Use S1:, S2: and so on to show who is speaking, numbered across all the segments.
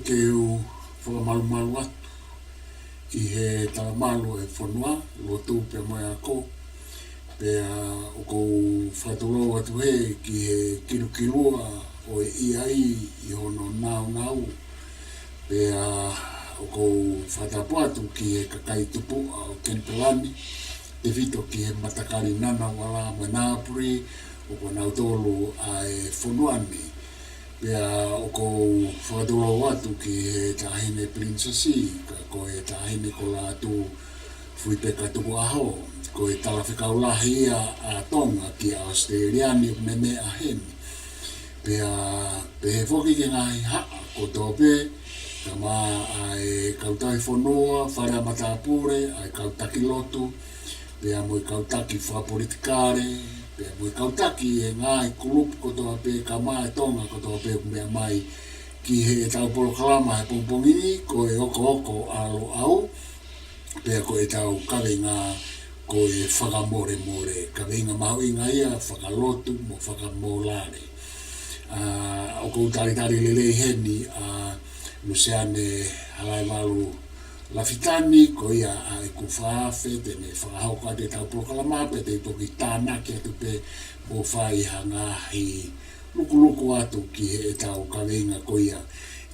S1: keu whakamalumalu atu i he talamalo e whanua, lotu pe moe ako, pe o kou whatolo atu he ki he kilukilua o e iai i hono nau, pe o kou whatapo atu ki he kakai tupu o Kenpelani, te vito ki he matakari nana wala me Napuri, o ko nau tolu a e whanuani, pea o kou whakatolo atu ki he tahine princesi, ko he tahine ko la atu fuipeka tuku'au, ko he talawhikau lahi a tonga ki a Australiani me me a hene. Pea he whoki ki ngahi haa ko tōpe, ka mā a e kautahi whanua, wharea matapure, a e kautaki lotu, pea mo i kautaki whapolitikare, pea mo i kautaki e ngai kulupu ko tōpe, ka mā e tonga ko tōpe mea mai ki he etau Polokalama he pongpongini, ko e Okooko alo au, pea ko etau kawenga ko e Fakamolemole, kawenga mahu inga ia, fakalotu mo fakamolale. O kou tari lelei heni Luseane Tuita-Nakao Lafitani, ko ia a e kuwhaafe, tene faka'aho ka te tau Polokalama, pe te toki tānaki atu pe mo whai hangahi luku atu ki he etau kawenga ko ia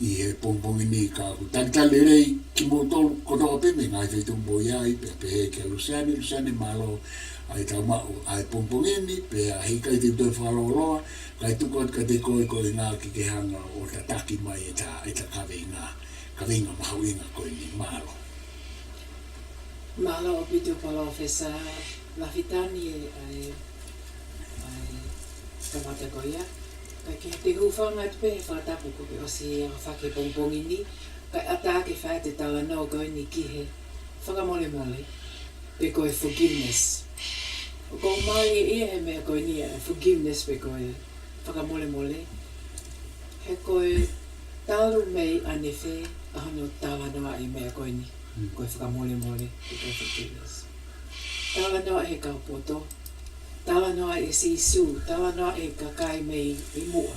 S1: i he pongpongini ka ku tari lelei ki mo tolu kotoa pe me ngai whetu mo iai, pe he ke Luseane MALO ai tau mau ai pongpongini, pe a hei kai te utoi whaloloa, kai tukot ka te koe ngā ki ke hanga o ta taki mai e ta kawenga mahauinga koe ni MALO.
S2: MALO o pitu Palofesa Lafitani ai kamata koia. Kai ke te hufanga te pe whatapu ko ke osi a whake pongpongini, kai ata ke whae te talanau koe ni ki he Fakamolemole, pe koe forgiveness. O kou mai ia he mea koe ni forgiveness pe koe Fakamolemole. He koe tauru mei ane whē, ahono tāwanoa i mea koe ni, koe Fakamolemole, pe koe forgiveness. Tāwanoa he kaupoto, tāwanoa e sisu, tāwanoa e kakai mei i mua,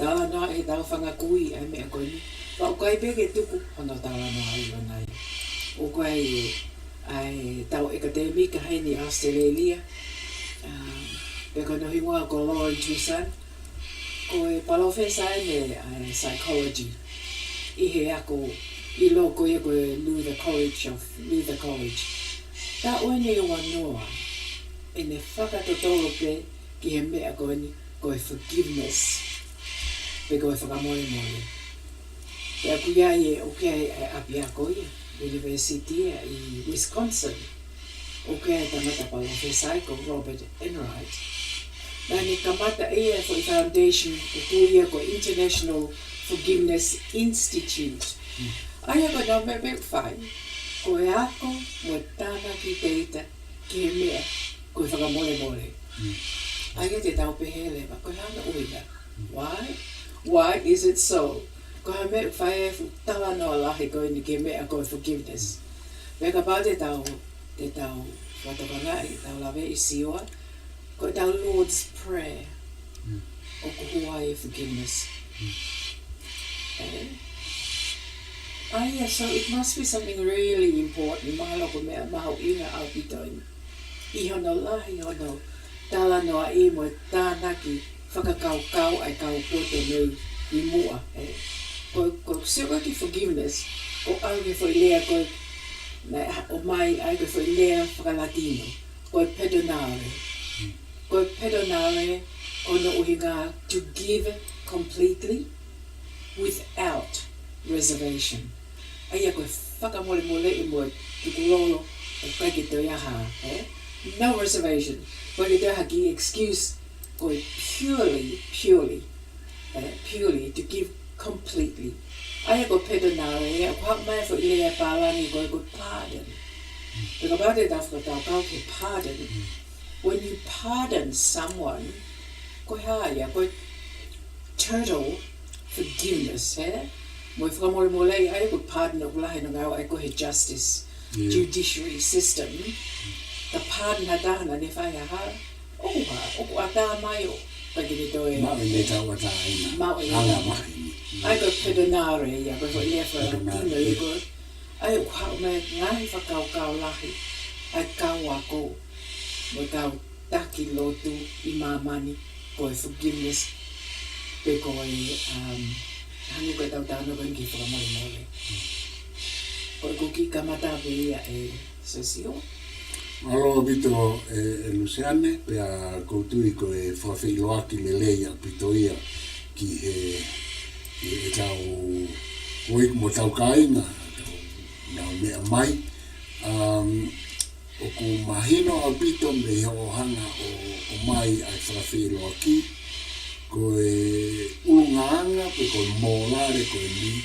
S2: tāwanoa e tauwhanga kui ai mea koe ni. Wa o kai peke tuku, hono tāwanoa i wanai. O koe ai tau akademika hene Australia, pe koe no hingoa ko Luseane Tuita-Nakao, ko e palofesa ene psychology, i he ako i loko e koe Luther College. Ta oene o wanoa, ene whakatotoro pe ki he mea koe ni, koe forgiveness, pe koe Fakamolemole. Pe aku iai e oke ai api a koe, University i Wisconsin, oke ai tangata palofesa ko Robert Enright. Nani kamata ia for foundation o kuia ko International Forgiveness Institute. Aia ko nau me whai, ko e ako mo tāna ki teita ki he mea ko Fakamolemole. Aia te tau pehele, ma ko hana uina. Why is it so? Ko ha me whai e fu tawa noa lahi ko ni ki mea ko forgiveness. Peka pā te tau whatakangai, tau lawe i siwa, ko tau Lord's Prayer, o ko huai e forgiveness. So it must be something really important. Mahalo ko mea maho inga au pitoin. I hono lahi hono tala noa i mo tānaki whakakaukau ai kau poto nei i mua. Ko siwa ki forgiveness, ko au ke whai lea ko o mai ai ke whai lea whakalatino, ko perdonare. Ko perdonare ono uhinga to give completely without reservation. Aia koe Fakamolemole I mo tukulolo o kai ke toi aha, no reservation. Koe ke toi aha ki excuse koe purely to give completely. Aia koe perdonare, ko hak mai fo ilea pālangi koe pardon. Peka pāte tau kau ke pardon. When you pardon someone, koe haya, koe total forgiveness, Mo Fakamolemole ai koe pardon o kulahe no ngau ai koe justice, judiciary system. Ka pardon hatahana ne whai aha, oku ata mai o, kai kini toi.
S1: Mawe ne tau ata ina, hanga mahi.
S2: Ai ko pedonare ia ko ia fa tino ia ko ai ha me ngai faka'aho lahi ai kaua ko mo kau taki lotu I mamani ko forgiveness pe ko hangi ko tautano ko ki Fakamolemole ko ki kamata pe ia sesio
S1: Malo bito Luseane pe a koutui ko whawhiloaki le leia pito ia ki etau oik mo tau kainga na mea mai o ku mahino a bito me hohanga o mai ai whawhiloaki ko ulungaanga pe ko molale ko li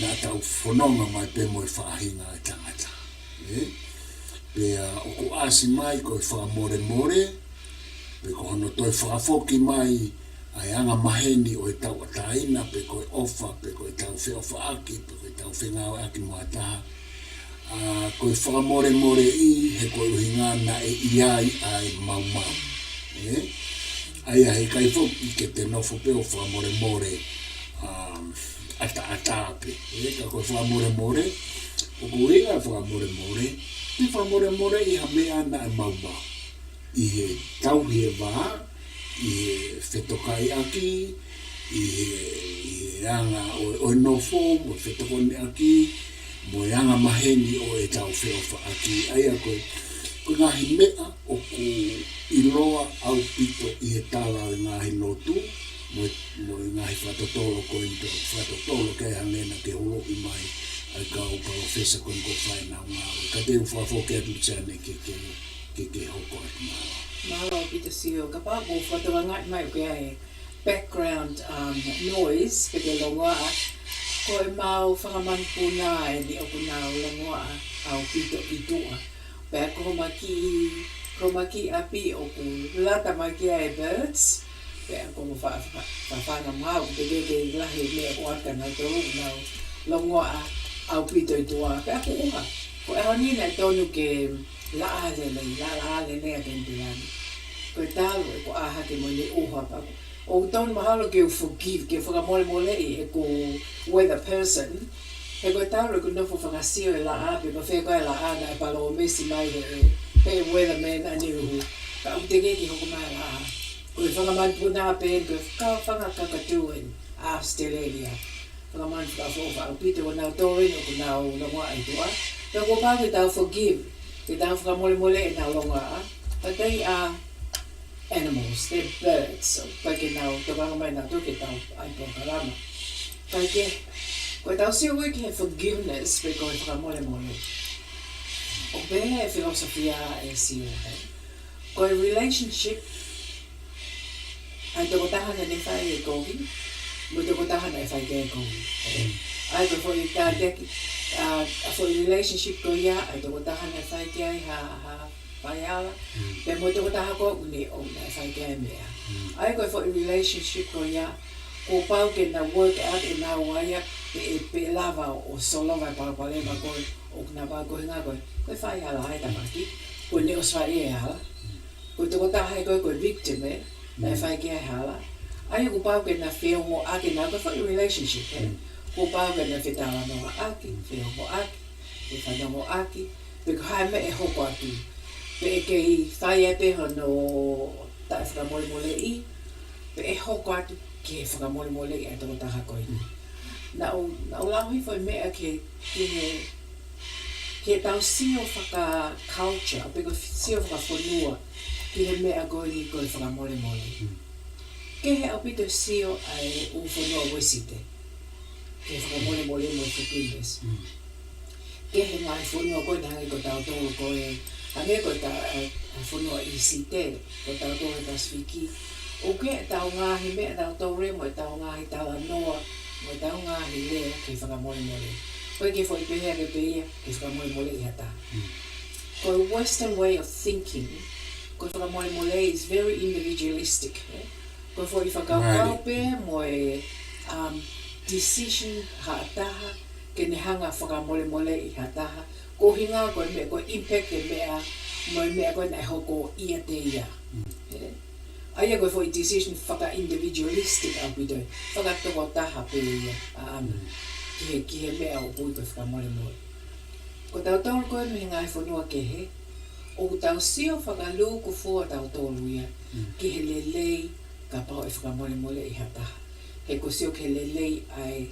S1: na tau whanonga mai pe mo whahinga e tangata pe o ku asi mai ko Fakamolemole pe ko hono toi whakafoki mai ai anga maheni o etau ataina pe ko ofa pe ko etau whiofa aki pe ko etau whengau aki moataha ko Fakamolemole I he ko uhingana iai ai mau ai he kai foki ke te nofo pe o Fakamolemole ata pe ka ko Fakamolemole o ku inga Fakamolemole Fakamolemole I hamea na mau I he tau he wā I he whetokai aki I he anga o nofo mo whetokone aki mo anga maheni o etau whiofa aki ai a koe ngahi mea o ku iloa au pito I he tala o ngahi lotu mo ngahi whatotolo ko into whatotolo kei hangena ke holo I mai ai ka o profesa ko ko fai na ka te ufo foke atu tsane ke hoko atu
S2: MALO pita sio ka pa mo whatawanga mai ko ai background noise pe ke longa ko mau whakamanpuna e ni opuna o longa au pito itua pe ko maki api o ku lata maki ai birds pe ko mo fa mau pe ke lahi me o aka na to na longa au pito itua pe ko ni na tonu ke la ale le a kentilani ko talo ko aha ke mo ni uha pa o don mahalo ke forgive ke Fakamolemole e ko with a person e ko talo ko no fakasio la ape no fe ko la ana pa lo mesi mai e with a man ani ru ka u tege ki hoko mai la ko Fakamolemole pe ko ka fanga ka tuin Australia Fakamolemole ka fo fa pito na to ri no na no wa ai to a ko pa ke ta forgive ke ta Fakamolemole na longa but they are animals, they're birds. So, pake nau, te wanga mai nā tuke tau ai Polokalama. Pake, koe tau siu wiki he forgiveness pe koe Fakamolemole. O behe e filosofia e siu. Koe relationship, ai toko tahana ne whai e kohi, mo toko tahana e whai ke e kohi. Ai koe fo I tā teki, a fo relationship koe ia, ai toko tahana e whai ke ai whai ala, pe mo toko taha ko uni o na whai kia mea. Ai koe fo relationship ko ia, ko pau ke na work out e nā waia, pe lava o solo vai Polokalama koe, o kuna pau koe ngā koe whai ala hai tamaki, koe ne os whai e ala. Koe toko taha e koe victim e, na whai kia hala. Ai ko pau ke na whiongo ake nā koe fo relationship e, ko pau ke na whetala noa aki, whiongo aki, e whanongo aki, pe ko hai me e hoko atu. Pe ke I whai e pe hono tae Fakamolemole I, pe e hoko atu ke Fakamolemole I toko taha koe. Na o lauhi foi mea ke tau sio whaka culture, pe ko sio whaka whanua ki he mea koe ni koe Fakamolemole. Ke he au pito sio ai u whanua wesite, ke Fakamolemole mo forgiveness. Ke he ngai whanua koe nangai ko tau tolo koe, Ane ko ta whanua I site, ko tau tōre Pasifiki. O ke tau ngahi mea tau tōre, mo tau ngahi tala noa, mo tau ngahi lea ke Fakamolemole. Koe ke fwoi pehea ke pehea ke Fakamolemole I hata. Ko Western way of thinking, ko Fakamolemole is very individualistic. Ko fwoi whakakau pe, mo decision hataha, ke nehanga Fakamolemole I hataha, ko hinga ko me ko impact e mea mo mea ko na hoko ia te ia. Aia koe fo I decision whaka individualistic au pidoi. Whaka toko taha pe ia a ana. Ki he mea o pui koe whakamolemole. Ko tau tolu koe me ngai whanua ke he. O tau sio whakalu ku fua tau tolu ia. Ki he lelei ka pao e whakamolemole I hataha. He ko sio ke lelei ai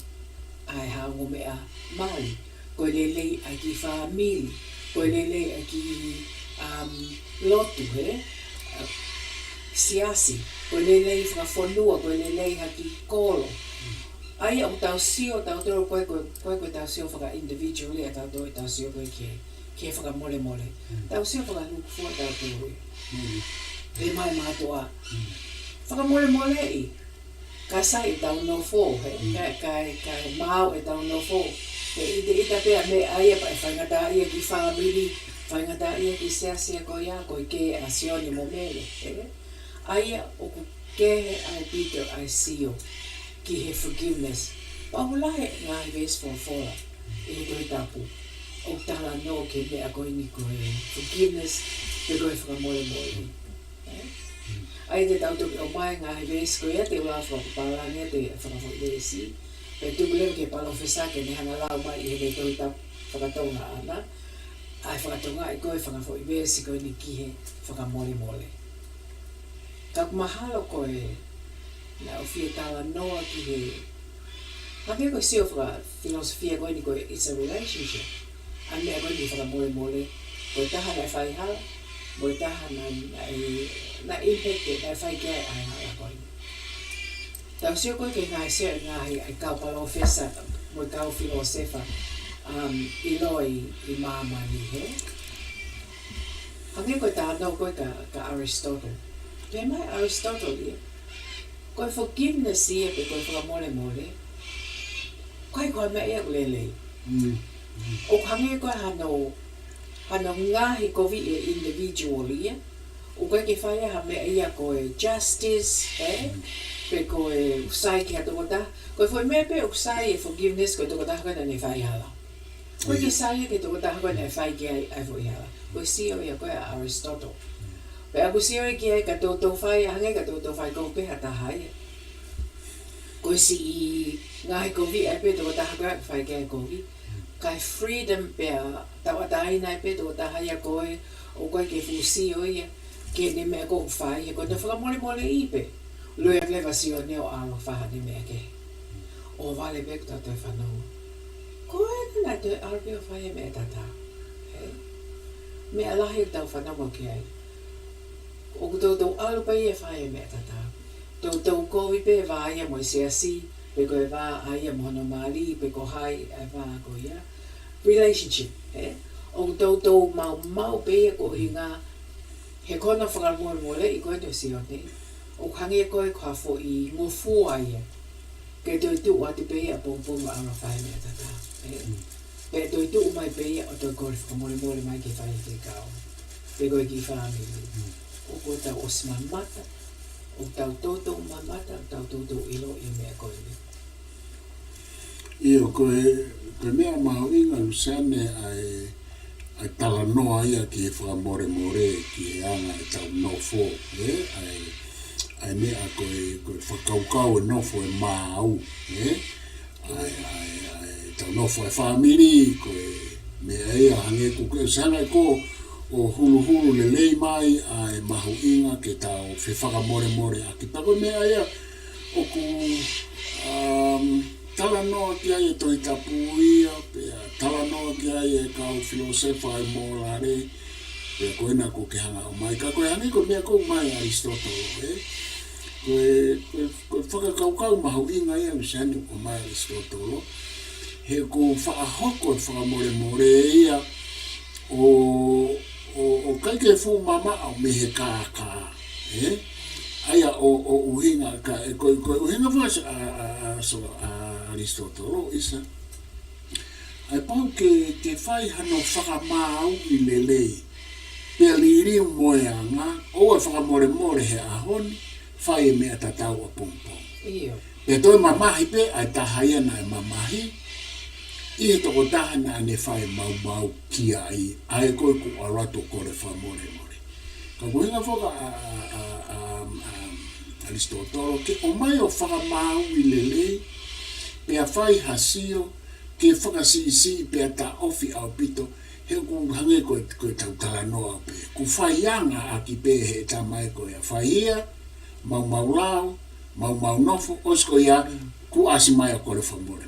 S2: haongo mea Māori. Ko lelei ai ki whaamili. Ko lelei ai ki lotu he. Siasi. Ko lelei whakawhanua. Ko lelei haki kolo. Ai o tau sio tau toro koe tau sio whaka individually a tau toi tau sio koe ke whakamolemole. Tau sio whakaluku fua tau toro. E mai mātua. Whakamolemole I. Ka sai tau no fo, kai mau e tau no fo. E ita pea me aia pa e whaingata ia ki whamili, whaingata ia ki seasia ko ia ko I ke a sioni mo mele. Aia o ku kehe ai Peter ai sio ki he forgiveness. Pahulahe ngahi ves for fora e toi tapu. O tala no ke mea koe ni koe forgiveness pe koe whakamolemole. Ai te tautoki o mai ngahi ves ko ia te wā whakapalangia te whakawhailesi. Pe tukulewa ke palofesa ke ne hana lau mai I hene toi tapu whakatonga ana. Ai whakatonga I koe whakawhailesi koe ni ki he whakamolemole. Kaku mahalo koe na o fia tala noa ki he. Hake koe sio whaka filosofia koe ni koe it's a relationship. Ai mea koe ni whakamolemole. Koe taha na whaihala. Koe taha na impact na whaikia ai hala koe. Tau sio koe ke ngai sio ngahi ai kau palofesa mo kau filosofa I loi I mama ni he. Hake koe taha no koe ka Aristotle. Pe mai Aristotle ia. Koe forgiveness ia pe koe whakamolemole. Koe mea ia ulelei. O hange koe hano ngahi kovi e individual ia. O koe ke whaia ha mea ia koe justice, pe koe usai ki hato kota. Koe fwoi mea pe usai e forgiveness koe toko taha koe na ne whai hala. Koe ke sai ke toko taha koe na whai ki ai fwoi hala. Koe sio ia koe Aristotle. Pe aku sio e ki ai ka tōtou whai, hange ka tōtou whai kou pe hata hai. Koe si I ngahi kovi ai pe toko taha koe whai ki ai kovi. Kai freedom pe tau ataina ai pe toko taha ia koe o koe ke fusio ia. Ke ne mea kou whai, he koe te whakamolemole I pe. Lua lewa sio neo alo whaha ne mea ke. O vale pe kutau te whanau. Koe nana te arpe o whai e mea tata. Mea lahi tau whanau ki ai. O kutau alo pa I e whai e mea tata. Tau kovi pe vāia mo I seasi, pe koe vā aia mono mali, pe ko hai e vā ko ia. Relationship, O tau mau pe ko hinga, he kona whakamolemole I koe te sione. O hangi koe kua fo I ngofua ia. Ke toi tu ati pe a pompong ara whai mea tata. Pe toi tu mai pe o toi kore whakamolemole mai ke whai te kao. Pe koe ki whamili. O koe tau osma mata. O tau toto mamata, tau toto ilo I mea koe ni.
S1: Io koe mea maho inga Luseane ai tala noa ia ki he whakamoremore ki he anga e tau nofo. Ai mea koe whakaukau e nofo e māu. Ai tau nofo e whamiri, koe mea ia hange kuke. Sanga ko o hulu le lei mai ai mahu inga ke tau whakamoremore a ki tako mea ia o ku tala noa ki ai e toi tapu ia, tala noa ki ai e kau filosofa e molale, pe koe na ko ke hanga o mai. Ka koe hangi ko mea kou mai Aristotle, Koe whakakaukau mahu inga ia Luseane o mai Aristotle. He ko whaahoko e whakamoremore ia o kai ke fu mama au me he ka aia o uhinga ka ko uhinga vas a Aristotle isa ai pau ke fai hano whakamau I lelei pe liri moeanga o e whakamoremore he ahoni fai mea tatau a pompong pe toi mamahi pe ai tahaia na e mamahi I he toko tahana ne whai mau ki ai koe ku arato kore whamoremore. Ka kuhinga foka Aristotelo ke o mai o whakamau I lele pea whai hasio ke whakasisi pea ta ofi au pito he ku hange koe tautala noa pe ku whaianga a ki pe he ta mai koe a whaia mau lao mau nofo osko ia ku asi mai a kore whamore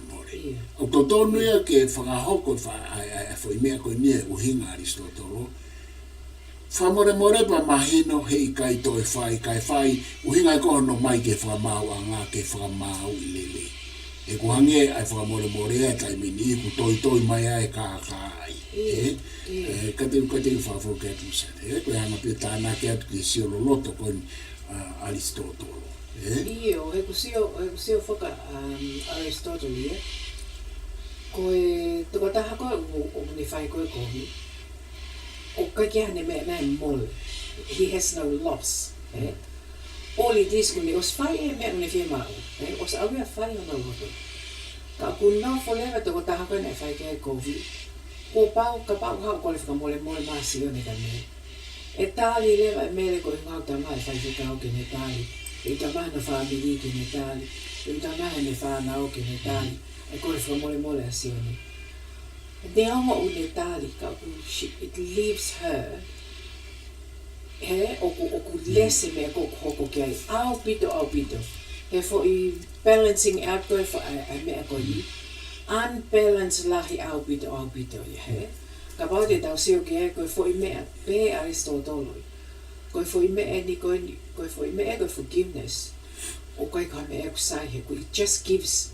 S1: o totonu ia ke whakahoko a whaimea koe nia uhinga Aristotelo whamore pa mahino he I kai toi whai uhinga I koho no mai ke whamau a ngā ke whamau I lele e ku hange ai whamore e tai mini ku toi mai ai ka ai kate whafo ke atu sane koe hanga pia tāna ke atu ki sio loto koe Aristotelo
S2: Io, he kusio whaka Aristotele koe tukataha koe o ni whai koe kohi o kai kia hane mea nai mole he has no loss all it is kuni os whai e mea ni whia mao os awea whai o na loto ka kuna wholewa tukataha koe nai whai kia kohi ka pau hao kore whakamole maasi o ni ka mea e tāli lewa e mele koe ngau ta mai whai whikau ke ne tāli e ta mana whamiri ke ne tāli e ta mana whanau ke ne tāli e kore whakamole asioni Te awa o ne tāli ka it leaves her oku lese mea hoko ki ai au pito he fo I balancing out koe fo ai mea koe ni unbalanced lahi au pito he ka pau te tau sio ki ai koe fo I mea pe Aristotelo koe fo I mea ni koe fo I mea koe forgiveness o koe ka mea kusai he koe it just gives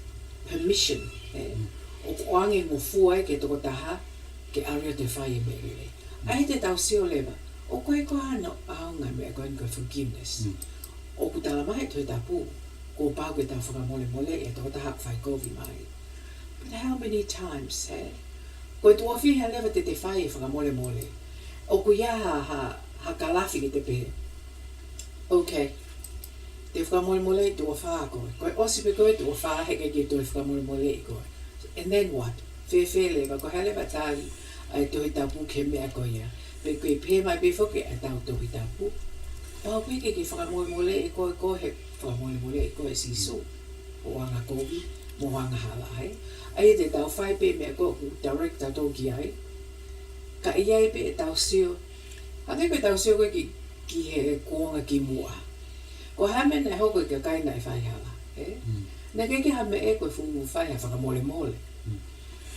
S2: permission o koange mo fuai ke toko taha ke aria te whai me rere. Ai te tau sio lewa, o koe ko hano aunga mea koe koe forgiveness. O ku tala mai toi tapu, ko pau ke tau whakamolemole e toko taha whai kovi mai. But how many times, koe tua whiha lewa te whai whakamolemole. O ku ia ha kalafi ki te pehe. Okay, te whakamolemole tua whaa koe. Koe osipe koe tua whaa heke ki toi whakamolemole I koe. And then what? Lewa, ko hele batali ai tohi tapu ke mea ko ia. Pe koe pe mai pe foke ai tau tohi tapu. Pau peke ke whakamolemole e koe he whakamolemole e koe siso. O anga kovi, mo anga halai. Ai te tau whai pe mea koe ku director toki ai. Ka iai pe e tau sio. Hane koe tau sio koe ki he kuonga ki mua. Ko hamen e hoko ke kaina e whai hala. Na keke hame e koe fungu whai a whakamolemole.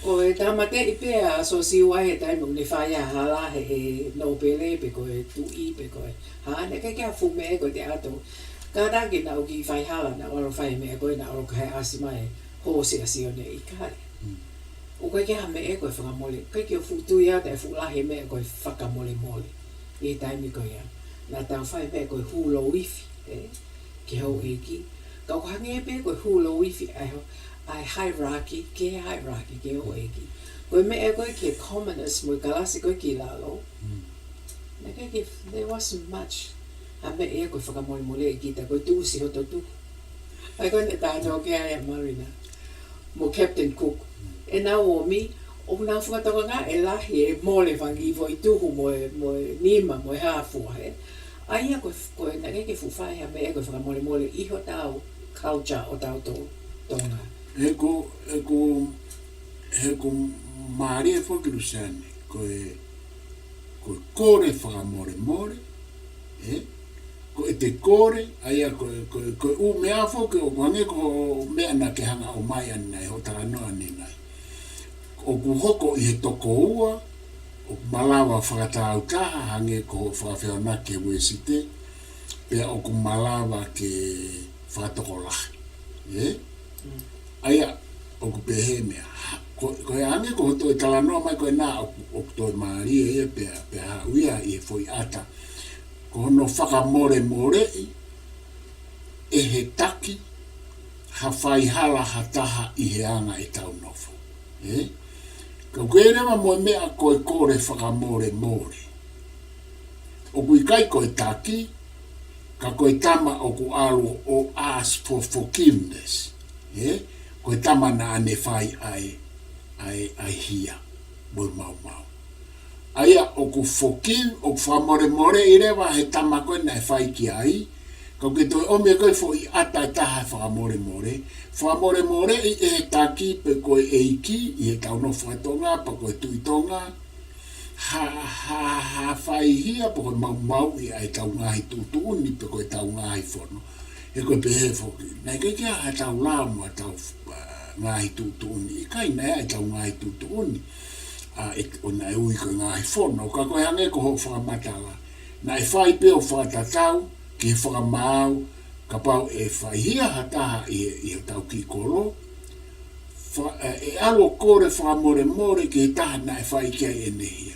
S2: Ko e tamate I pea so siwa he taimo ni whai a hala he no pele pe koe tui pe koe. Na keke ha fume e koe te ato. Ka taki na uki whai hala na oro whai me e koe na oro kai asimai hose a sione I kare. O keke hame e koe whakamole. Keke o futu ia te fulahe me e koe whakamolemole. I taimi koe ia. Na tau whai me e koe hulo wifi. Ke hau eki. Ka o hangi e pe koe hulo wifi ai hierarchy ke o eki. Koe me e koe ke commoners mo kalasi koe ki lalo. Na keke there wasn't much. A me e koe whakamolemole e kita koe tuusi hoto tu. Ai koe ne tātou ke ai a Marina. Mo Captain Cook. E nā o mi, o nā whakataka ngā e lahi e mole whangi vo I tuhu mo nima mo hāfua he. Ai a koe na keke fuwhai a me e koe whakamolemole iho tau culture o tau tonga.
S1: He ko maari e whoki Luseane, koe kore whakamolemole, ko e te kore, aia koe u mea whoki o kwange ko mea na ke hanga o mai anai, ho taranoa ni nai. O ku hoko I he toko ua, o ku malawa whakatau taha hange ko whakawhena ke wesite, pea o ku malawa ke whakatoko lahi. Aia, o ku pehe mea. Koe hange ko toi talanoa mai koe nā o toi maari e pea uia I foi ata. Ko hono whakamore e he taki ha whai hala ha taha I he anga e tau nofo. Ka koe rewa moe mea koe kore whakamore. O kui kai koe taki, ka koe tama o ku alu o ask for forgiveness. Koe tama na ane whai ai hia, mo mau. Aia o ku fokiu, o ku whamore I rewa he tama koe na e whai ki ai. Kau ke toi ome koe fo I ata e taha whamore. Whamore I e he taki pe koe e iki, I he tau no whaitonga, pa koe tuitonga. Ha whai hia, pa koe mau I ai tau ngahi tutuuni, pe koe tau ngahi whono. He koe pehe foki. Nei ke kia ha tau lamu a tau ngahi tutuuni. I kai nei tau ngahi tutuuni. O na e ui koe ngahi whono. Ka koe hange ko ho whakamatala. Na e whai pe o whakatatau, ki whakamau, ka pau e whai hia hataha I o tau ki koro. E alo kore whakamore ki taha na e whai kia e nehia.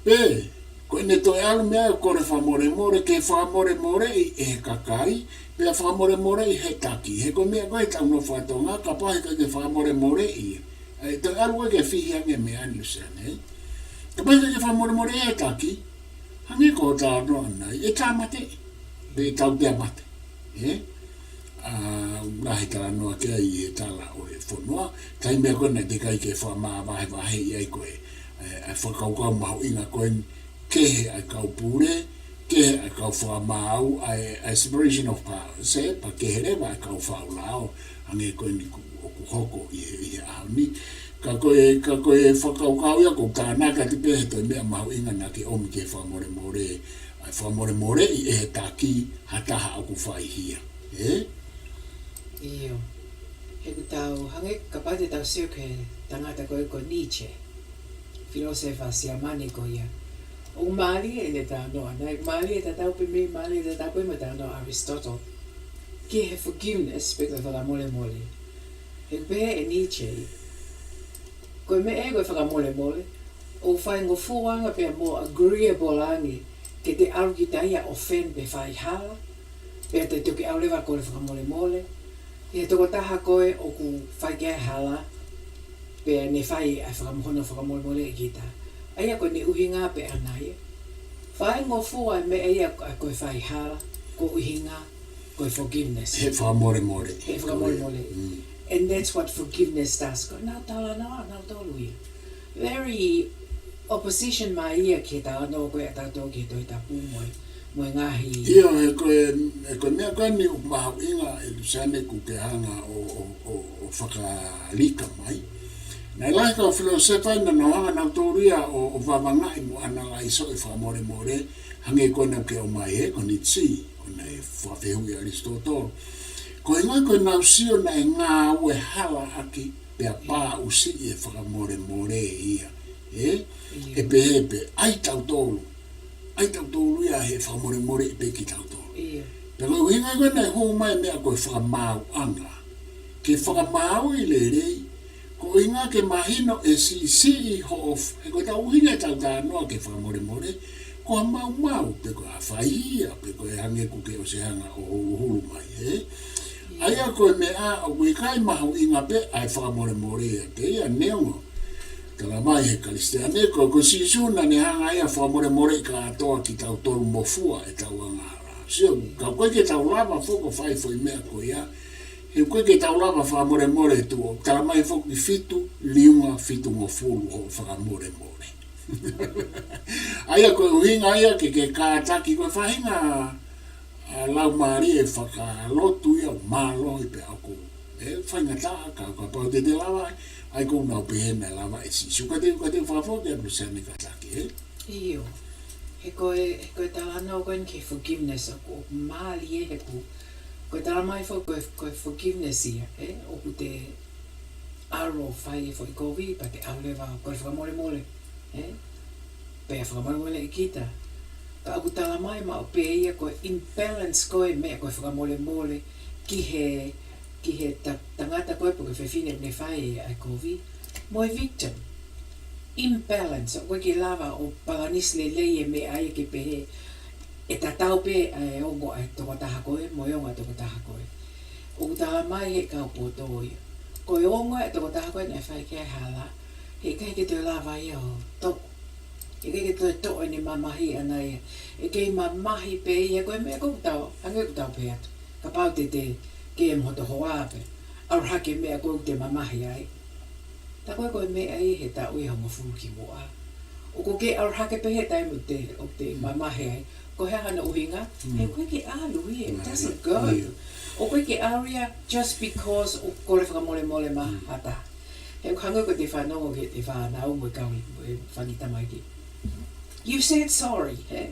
S1: Pe, koe ne toi alu mea kore whamore ke whamore I he kakai, pe a whamore I he taki. He koe mea koe tau no whatonga, ka pahe ka ke whamore I. Toi alu ke whihi ange mea Luseane. Ka pahe ka ke whamore I he taki, hangi ko tā noa nai, e tā mate, pe tau pia mate. Ngahi tā noa kia I he tala o he whanua, tai mea koe na te kai ke whamaa wahe I ai koe. A whakaukau mahu inga koen kehe ai kau pure, kehe ai kau whamau, ai separation of power. Se, pa kehe rewa ai kau whaulao, hange koen I ku hoko I he ahoni. Ka koe whakaukau ia ko tānaka te pehe toi mea mahu inga na ke omi ke whamore. Ai whamore I he taki hataha au ku whai hia.
S2: Iyo. He ku tau hange kapate tau sio ke tangata koe ko Nietzsche. Filosofa siamani ko ia. O mali e ne tā noa. Nei mali e tatau pe me, mali e tatau pe me tā noa Aristotle. Ki he forgiveness pe koe whakamolemole. He pehe e Nietzsche. Koe me e koe whakamolemole. O whai ngofuanga pe mo agreeable angi. Ke te aru ki taia offen pe whai hala. Pe te tuki au lewa koe whakamolemole. He toko taha koe o ku whai kia hala. Pe ne whai ai whakamolemole I kita. Aia koe ne uhinga pe anai. Whai ngofua me aia koe whai hala, ko uhinga, koe forgiveness.
S1: He whamolemole.
S2: He whakamolemole. And that's what forgiveness does. Ko nau tala noa, nau tolu ia. Very opposition mai ia ke tā no koe a tātou ke toi tapu moe ngahi.
S1: Ia, e koe mea koe ni mahu inga e Luseane ku ke hanga o whakalika mai. Nei lai ka o filosofa ina noanga nau tōria o wamangai mo ana lai so e whamore hange koe nau ke o mai he ko Nietzsche o nei whawhehui Aristotle. Ko inga koe nau sio na e ngā ue hala aki pe a pā usi e whamore ia. E pehepe, ai tau tōru ia he whamore I pe ki tau tōru. Pero inga koe nei hou mai mea koe whamau anga. Ke whamau I le rei, ko inga ke mahino e si hof, he koe tau hinga tau tā noa ke whamore, ko a mau, pe koe a whaihia, pe koe hange ku ke o se hanga o hulu mai, Aia koe me a o koe kai mahu inga pe, ai whamore ia, te ia neongo. Tala mai he kalisteane, ko si suna ne hanga ia whamore ka atoa ki tau toru mofua e tau angara. Sio, ka koe ke tau lava foko whai foi mea koe ia, he koe ke tau lava whamore tu, tala mai foki fitu, liunga fitu ngofuru ho whakamore. Aia koe uhinga ia ke kātaki koe whahinga lau maari e whakalotu ia MALO I pe aku. Whainga tā, ka pau te lawa, ai kou nau pehena lava e sisu. Ka te whakafoki a Luseane kātaki,
S2: Iyo. He koe tala nau koe ke forgiveness o maali he ku. Koe tala mai fo koe forgiveness ia, o ku te aro whai fo I kovi, pa te aulewa koe whakamolemole, pe a whakamolemole I kita. Ka aku tala mai ma o pe ia koe imbalance koe mea koe whakamolemole ki he tangata koe po koe whewhine ne whai ai kovi, moe victim. Imbalance, o koe ki lava o palanisle leie me aia ke pehe, e tatau pe e ongo e toko taha koe, moe ongo e toko taha koe. O tala mai he kau poto ia. Koe ongo e toko taha koe ne whai kia hala, he kai ke toi lava ia o toko. E kai ke toi toko ni mamahi ana ia. E kei mamahi pe ia koe mea kou tau, hange kou tau pe atu. Ka pau te ke mhoto hoa ape. Aur hake mea kou te mamahi ai. Ta koe mea I he tau I hongo fuki moa. O ko ke ar hake pehe tai mo te mamahe ai. Ko he hana uhinga, he koe ke alu ia, it doesn't go. O koe ke aria just because o kore whakamolemole hata. He hanga ko te whanongo ke te whanau mo kawi, mo whangita mai ki. You said sorry, he?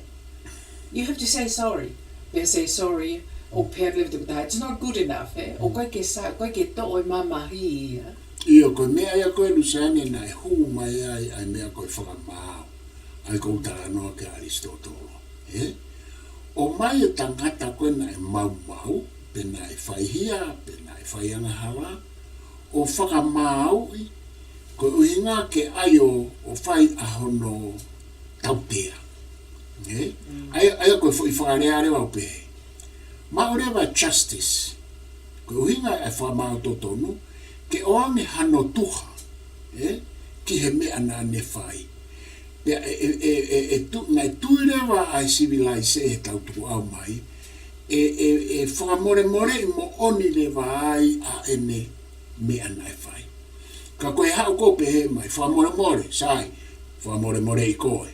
S2: You have to say sorry. Pea say sorry, o pea lewe te kutaha. It's not good enough, he? O koe ke to o mamahi ia.
S1: Ia koe mea ia koe Luseane na e huu mai ai mea koe whakamau. Ai kou taranoa ke Aristotolo. O mai e tangata koe na e mau, pe na e whaihia, pe na e whaiangahala. O whakamau, koe uhinga ke aio o whai ahono tautea. Ai koe i whakareare wau pehe. Maurewa justice. Koe uhinga e whamau totonu, ke oange hano tuha, ki he mea na ne whai. Nai tuirewa ai civilise e tau tuku'au mai, e whakamolemole I mo oni lewa ai a ene mea na e whai. Ka koe hau ko pehe mai, whakamolemole, sai, whakamolemole I koe.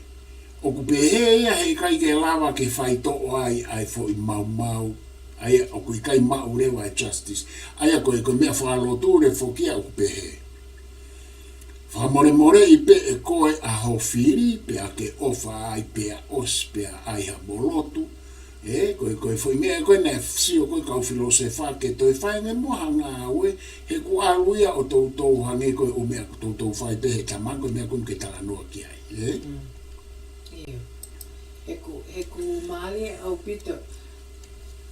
S1: O ku pehe ia hei kai ke lawa ke whai to'o ai fo I mau, ai o ku I kai mau rewa e justice. Ai a koe mea whakalotu re fo kia o ku pehe. Whakamolemole I pe e koe a hofiri, pe a ke ofa ai pe a os, pe a ai ha molotu. Koe foi mea koe ne sio koe kau filosofa ke toi whainge moha ngā aue, he ku aluia o tautou hange koe o mea tautou whai pe he tamango mea koe ke taranoa ki ai.
S2: He ku maale au pito,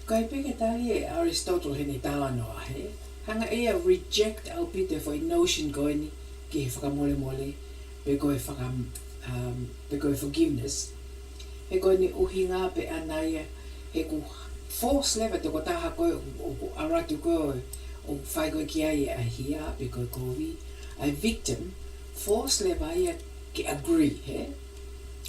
S2: kai peke tali e Aristotle hene talanoa he, hanga ea reject au pito for notion koe ni, ki he whakamolemole, pe koe forgiveness. He koe ni uhinga pe anaia, he ku force lewa te ko taha koe, o aratu koe, o whai koe ki ai a hia, pe koe kovi, a victim, force lewa ia ki agree, he?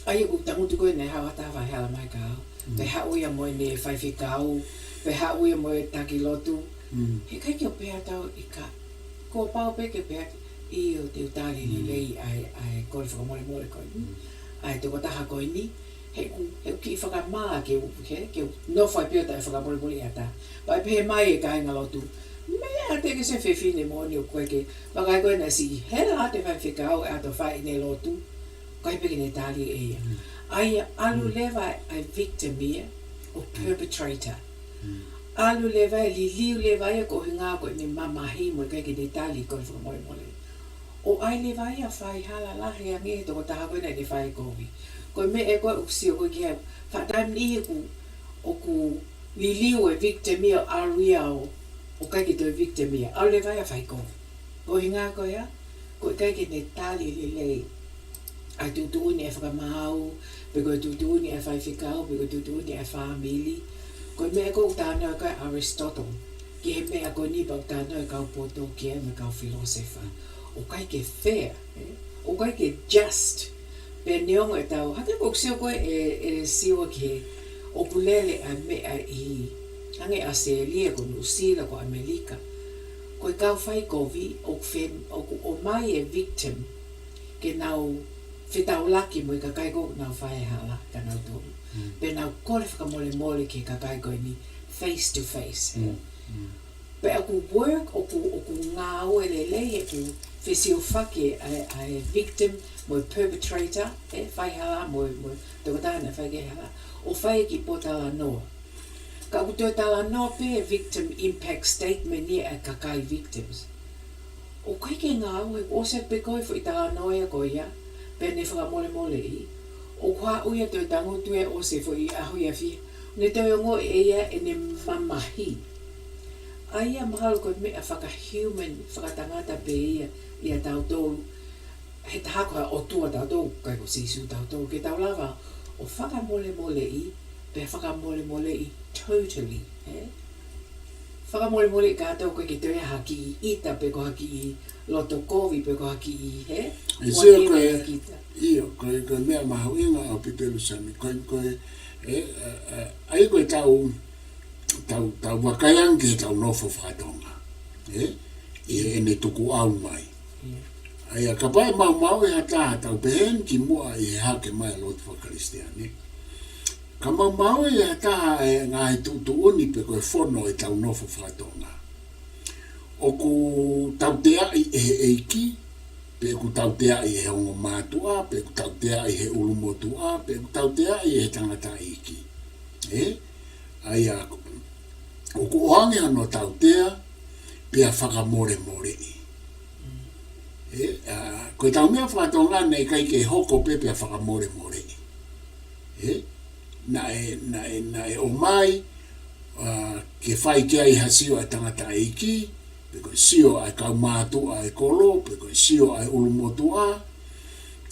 S2: Ai ku tangutu koe nei hau hata whai hala mai kao, pe hau ia moe ne whai faka'aho, pe hau ia moe taki lotu, he kai ki o pēha tau I ka, ko pao peke pēha, I o te utari ni lei ai kore whakamolemole koe ni, ai te ko taha koe ni, he ki whakamaa ke no whai pia tai whakamolemole ata, pai pehe mai e ka inga lotu, mea te ke se whewhine moni o koe ke, wakai koe na si hela te whai faka'aho e ato whai ne lotu, kai peke ne tali e ia. Ai alu lewa ai victim ia, o perpetrator. Alu lewa e liu lewa ia ko hinga ko ni mamahi mo kai ke ne tali ko whakamolemole. O ai lewa ia whai hala lahi a nge toko taha koe nei ne whai kovi. Koe me e koe uksio koe ki hea, whataim ni o ku liu e victim ia aria o kai ke toi victim ia. Alu lewa ia whai kovi. Ko hinga koe ia, koe kai ke ne tali lelei. Ai tutuuni e whakamahau, pe koe tutuuni e whai faka'aho, pe koe tutuuni e whamili. Koe mea koe tānoa koe Aristotle, ki he mea koe nipa tānoa kau poto ki e me kau filosofa. O kai ke fair, o kai ke just, pe neongo e tau, hake koe ksio koe e siwa ki he, o kulele a mea I, hange a Seelia ko Nusila ko Amerika. Koe kau whai kovi, o mai e victim, ke nau whetau laki mo I ka kai ko nau whae hala ka nau tōru. Pe nau kore whakamolemole ki ka kai koe ni face to face. Pe aku work o ku ngā oe lelei e ku whesio whake a victim mo perpetrator, whai hala mo toko tāna whai ke hala, o whai ki po tala noa. Ka aku tō tala noa pe victim impact statement ni a ka kai victims. O kai ke ngā oe, o se pe koe fo I tala noa ia koe ia, pe ne whakamolemole I, o kua uia tō tangutu e o se fo I aho ia fia, ne tō yongo e ia e ne mamahi. Aia mahalo koe mea whakahuman, whakatangata pe ia tautou, he tahako o tua tautou, kai ko sisu tautou, ke tau lava, o whakamolemole I, pe whakamolemole I totally, Whakamolemole I kātou koe ki tōia haki I ita, pe ko haki I loto kovi, pe ko haki I,
S1: E seo koe, koe mea mahu inga au pite Luseane, koe, ai koe tau wakaiangi he tau nofo whakatonga, I ne tuku'au mai. Aia ka pai mau e hata tau pehen ki mua I hake mai lotu whakaristiani. Ka mau e hata e ngai tutu uni pe koe whono e tau nofo whatonga. O ku tau te ai e he eiki, pe ku tau te ai he ongo mātua, pe ku tau te ai he ulumotua, pe ku tau te ai he tangata eiki. Aia, o ku oange ano tau tea, pe a whakamore I. Koe tau mea whatonga nei kai ke hoko pepe a whakamore I. Na e o mai, ke whai ke ai hasio a tangata eiki, pe koe sio ai kau mātu ai kolo, pe koe sio ai ulumotua,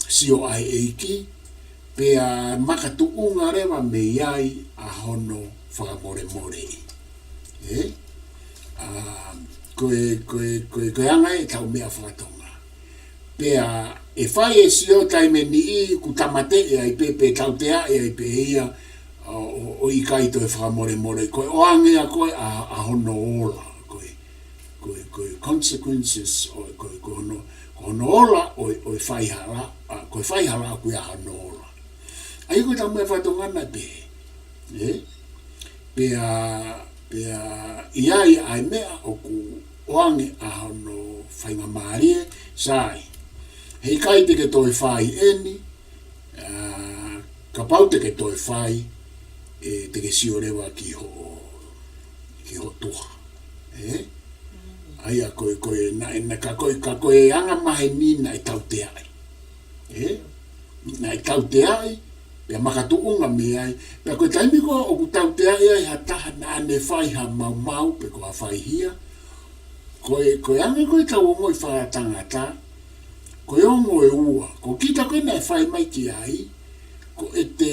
S1: sio ai eiki, pe a makatu unga rewa me iai a hono whakamore I. Koe anga e tau mea whatonga. Pe a e whai e sio taime ni I ku tamate e ai pepe tau te a e ai pe ia o I kaito e whakamore. Koe oangea koe a hono ola. Koe consequences koe hono ola o whai hala. Koe whai hala koe a hono ola. Ai koe tau mea whatonga na pe. Pe a iai ai mea o ku oange a hono whainga maarie sai. Hei kai te ke toi whai eni, ka pau te ke toi whai, te ke siorewa ki ho tuha. Aia koe ka koe anga mahe ni na e tau te ai. Na e tau te ai, pia makatu unga me ai, pia koe taimiko o ku tau te ai ai hataha na ane whai ha mau, pe koa whai hia. Koe anga koe tau o moi whaatanga ta, ko ongo e ua, ko kita koe nei whai mai ki ai, ko e te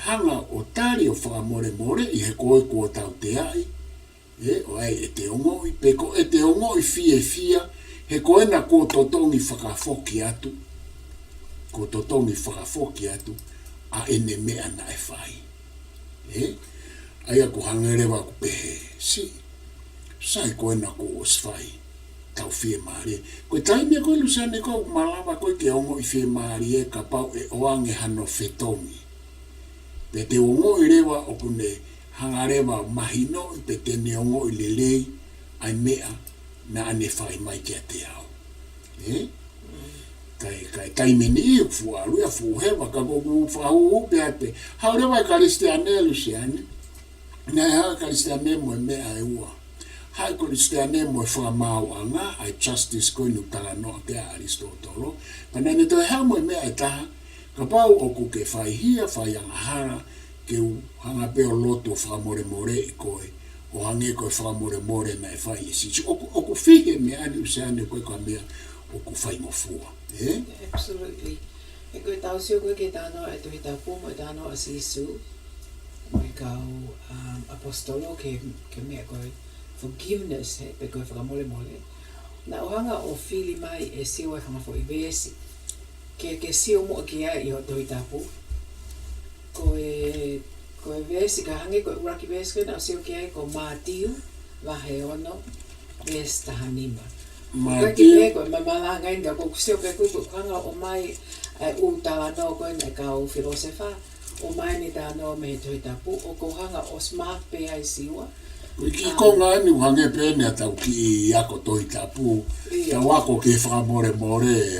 S1: hanga o tari o whakamore I he koe kua tau te ai, o ai e te ongo I, pe ko e te ongo I fia, he koe na ko totongi whakafoki atu, a ene mea na e whai. Aia ko hangerewa ko pehe, sai koe na ko os whai, tau fie maari. Koe taimia koe Luseane koe malawa koe ke ongo I fie maari ka pau e oange hano whetongi. Pe te ongo I rewa o kune hangarewa mahino I pe te ne ongo I lelei ai mea na ane whai mai kia te au. Kai taimeni I fu aluia fu hewa ka kogu whahu pe ape. Haurewa Karistiane Luseane. Nai haa Karistiane mo e mea e ua. Hai Karistiane mo e whamau anga, ai justice koe nu tala noa ke a Aristotelo. Panane toi hau mo e mea e taha, ka pau o ku ke whai hia, whai anga hara, ke u hanga peo lotu o whakamore I koe, o hange koe whakamore na e whai isi. O ku whihe me ani Luseane koe ka mea o ku whai mofua.
S2: Absolutely. E koe tau sio koe ke tānoa e tohi tāpū mo e tānoa a sisu, mo e kau apostolo ke mea koe, forgiveness pe koe whakamolemole. Na ohanga o whili mai e sio e whangafo I vesi. Ke sio mo ki ai I o tohi tapu. Koe vesi ka hange koe uraki vesi koe na o sio ki ai ko mātiu wahe ono vesi tahanima. Uraki me koe mamalanga inga ko sio pe kuku hanga o mai u tala no koe na kau filosefa. O mai ni tāno me tohi tapu o ko hanga o smart pe ai siwa.
S1: Ki konga ni hange pene atau ki ako tohi tapu, ta wako ke whakamore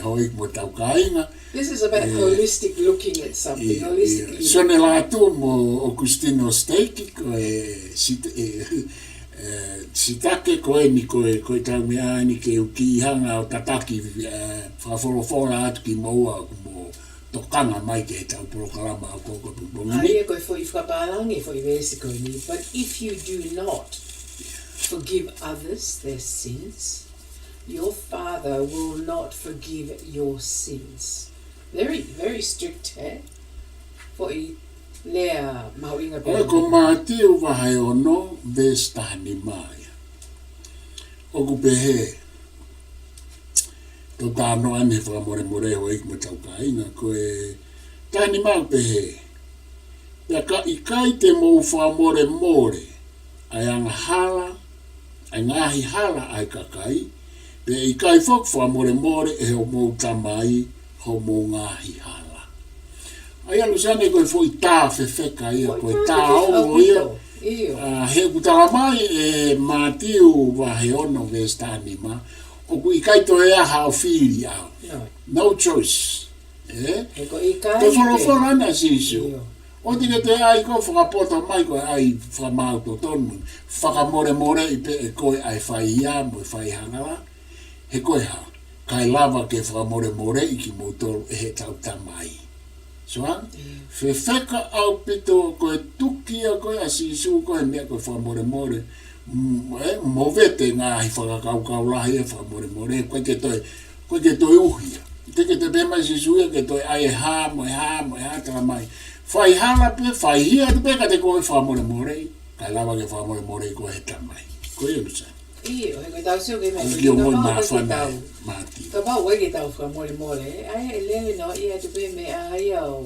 S1: hoi mo tau kainga.
S2: This is about holistic looking at something. Holistic.
S1: Sone latu mo Augustino Steiki sitake koe ni koe tau mea ni ke uki hanga o tataki whawholofora atu ki maua mo tokanga mai ke tau Polokalama o Okooko pupongini.
S2: Aia koe fo I whakapalangi fo I vesi koe ni. But if you do not forgive others their sins, your Father will not forgive your sins. Very, very strict, For I lea mauinga pe.
S1: Ko mātiu wahai ono ves tahani mai. Oku pehe. Tau tāno ane whakamore hoi mo tau kainga koe tahani mau pehe. Pea ka I kai te mou whakamore ai anga hala, ai ngahi hala ai kakai, Pe I kai fok whakamolemole e ho mou tamai ho mou ngahi hala. Ai Luseane koe fo I tā whewheka ia, koe tā ongo ia. He kutala mai e mātiu wa he ono vestani ma. O ku I kai to ea hao whiri au. No choice.
S2: He ko I kai.
S1: Te whorofora na sisu. O tike te ai ko whakapota mai koe ai whakamauto tonu. Whakamolemole I pe e koe ai whai ia mo whai hangala. He koe ha. Kai lava ke whakamolemole I ki motoro e he tau tamai. Soan? Whewheka au pito koe tukia koe a sisu koe mea koe whakamolemole. Movete ngā hi whakakaukau lahi e whakamolemole. Koe ke toi uhia. Teke te pema sisu ia ke toi ai e hā mo e hā tala mai. Whai hala pe, whai hia te peka te koe whakamolemole. Kai lava ke whakamolemole koe he tamai. Koe e Luseane.
S2: Iyo, he koe tau siu ke mea.
S1: Iki o moi maa whanai māti.
S2: Ka pao wege tau whakamolemole. Ai e lele no ia te pe me ai au.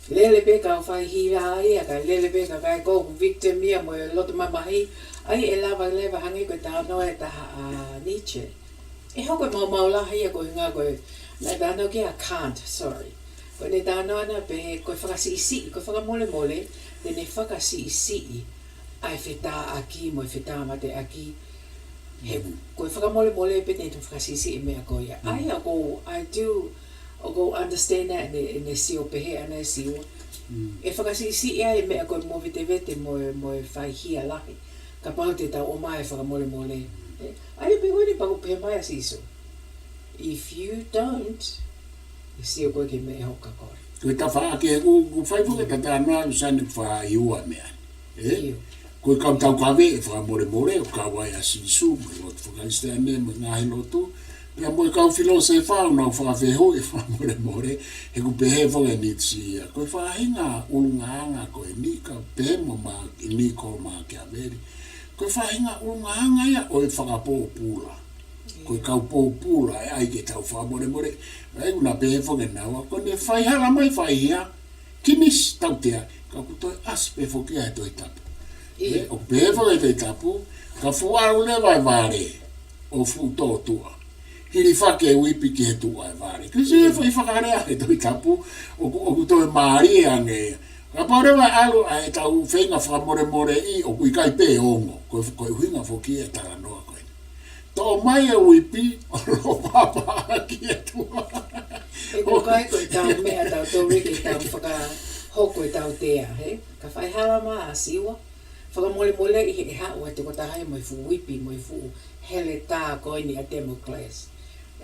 S2: Lele pe ka whai hira ia, ka lele pe ka kai kōku victim ia mo e lotu mamahi. Ai e lava lewa hangi koe tau noe taha a Nietzsche. E hoko mau lahi ia koe ngā koe. Nai tāno ke a can't, sorry. Koe ne tāno ana pe koe whakasi koe whakamolemole, te ne whakasi ai whetā aki mo e whetā mate aki. He koe whakamolemole pe ne tu whakasi mea koe ia. Ai a ko, I do, o go understand that ne sio pehe ana sio. E whakasi ia e mea koe mo vete mo e whai hia lahi. Ka pau te tau o mai whakamolemole. Ai pe koe ni paku pehe mai a siso. If you don't, e sio koe ke mea hoka koe.
S1: Koe ta wha ke ku whai fuke ta tānoa Luseane wha iua mea. Koe kau tau kawe e whakamolemole o kawai a sisu mo i lotu whakaisteane mo ngahi lotu. Pea mo i kau filo se whao nau whakawheho e whakamolemole he ku pehe whaka nitsi ia. Koe whahinga ulungaanga koe ni ka pehe mo ma ni ko ma ke averi. Koe whahinga ulungaanga ia o e whakapō pula. Koe kau pō pula e ai ke tau whakamolemole. Ai una pehe whaka nawa. Koe ne whaihala mai whaihia. Kinis tau tea. Ka kutoi aspe whokia e toi tapu. O pehe whaka e toi tapu. Ka fuaru le vai vare o fu tōtua. Hiri whake wipi ki he tua e vare. Kasi e whakarea e toi tapu. O kutoi maari e ange. Ka paurewa alu a e tau whenga whakamolemole I o kui kai pe ongo. Koe huinga whokia e taranoa koe. Tō mai e wipi o lo papa ki e tua.
S2: E ko kai koe tau mea tau tō reke tau whakahoko e tau tea, he? Ka whai harama a siwa. Whakamolemole I he hao e te kotahai mo I fu wipi mo I fu hele tā koe ni a Democles.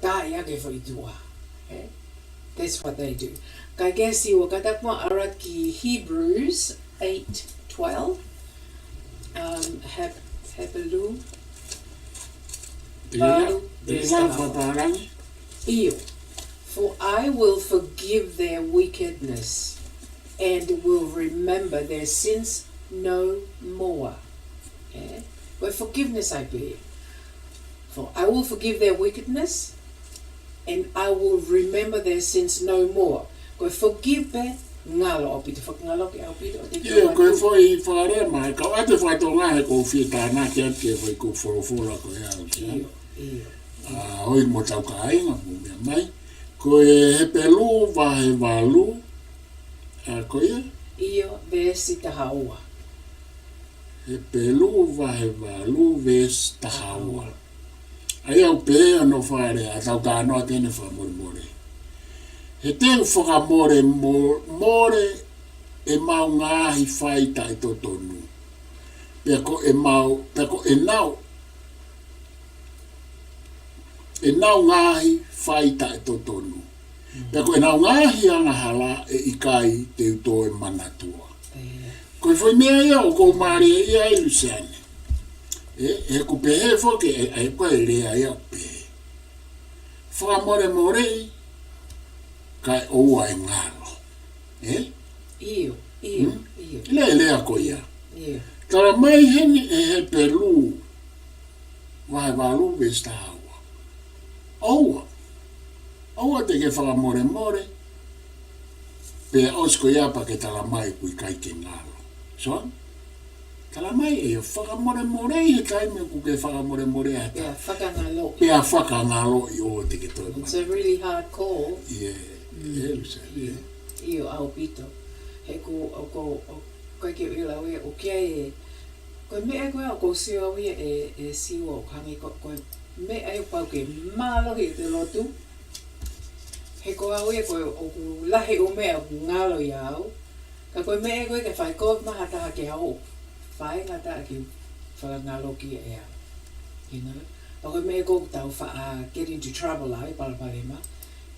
S2: Tā I ake whai tua. That's what they do. Ka kia siwa katakma arat ki Hebrews 8:12. Hebelu. Iyo. For I will forgive their wickedness and will remember their sins no more. But forgiveness I bear. For I will forgive their wickedness and I will remember their sins no more. Koe forgive be ngalo opito ngalo ke opito.
S1: Iyo koe foi whare mai. Kau ate whai tō ngā he kou whieta nā ke ake whai kou whorofora koe au.
S2: Iyo.
S1: Hoi mo tau ka ainga mo mea mai. Koe he pelu wahe walu. Koe ia?
S2: Iyo vesi tahaua.
S1: He pelu wahe walu vesi tahaua. Ai au pe ano whaere a tau ka anoa tene whamolemole. He teu whakamore e mau ngāhi whaita e tō tonu. Pea ko e mau, pea ko e nau. E nau ngāhi whaita e tō tonu. Pea ko e nau ngāhi angahala e ikai te uto e manatua. Koe whai mea ia o kou maari e ia e Luseane. He ku pehe whoke e koe rea ia pehe. Whakamolemole kai oua e ngalo.
S2: Iyo.
S1: Lea ko ia. Tara mai hene e he pelu. Wahe walu vesta haua. Oua te ke whakamolemole. Pe osko ia pa ke tala mai kui kai ke ngalo. So? Tala mai e whakamolemole I he taime ku ke whakamolemole ata.
S2: Pea whakangalo.
S1: Pea whakangalo I o te ke toi mai.
S2: It's a really hard call.
S1: Yeah, Luseane.
S2: Io au pito. He ko koe ke ila wea o kia e koe mea koe au ko siwa wea e siwa o kangi koe mea e pau ke malohi te lotu. He ko au e koe o ku lahi o mea ku ngalo I au. Ka koe mea koe ke whai koe maha taha ke hau. Whai ngata ki whakangalo ki e au. You know? Pa koe mea koe tau get into trouble ai palapalema.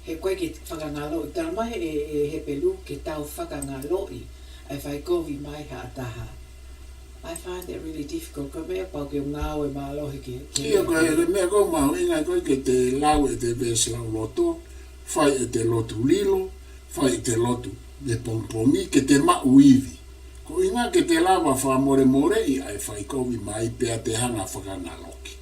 S2: He koe ke whakangalo. Tala mahe he pelu ke tau whakangalo I. Ai whai kovi mai ha ataha. I find it really difficult. Ko mea pau ke ngāo e mālohi ke.
S1: Ia koe mea koe maho inga koe ke te lau e te vesi lau loto. Whai e te lotu lilo. Whai e te lotu de pompomi ke te mauivi. Ko inga ke te lawa whamolemole I ai whai kovi mai pea te hanga whakanaloki.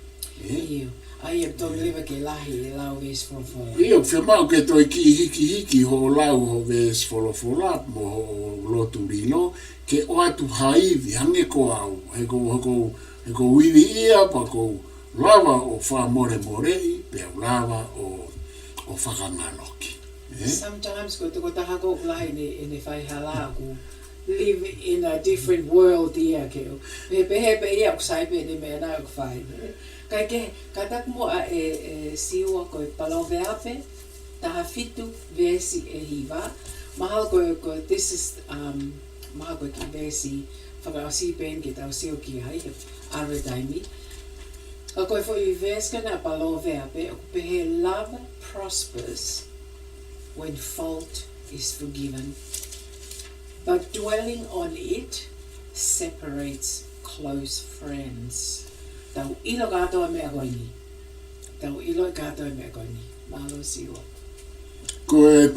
S2: Iyo. Ai e tō lewa ke lahi e lau vesi wholofola.
S1: Iyo, whamau ke toi ki hiki ho lau ho vesi wholofola mo ho lotu lilo. Ke o atu haivi, hange ko au, he ko wiwi ia pa ko lava o whamolemole I pea lava o whakangaloki.
S2: Sometimes ko tuko taha ko lahi ne whai hala ko live in a different world ia keo. Hepe ia ko saipe ne mea nā ko whai. Kai ke, katak mo a siwa ko paloveape, taha fitu vesi e hiva. Mahal ko this is maha koe ki vesi whakaosi pen ke tau seo ki ai, are daimi. Ka koe fo I veska na palo veape, o pehe love prospers when fault is forgiven. But dwelling on it separates close friends. Tau ilo kato e mea koe ni. Tau ilo kato e mea koe ni. Malo siwa.
S1: Koe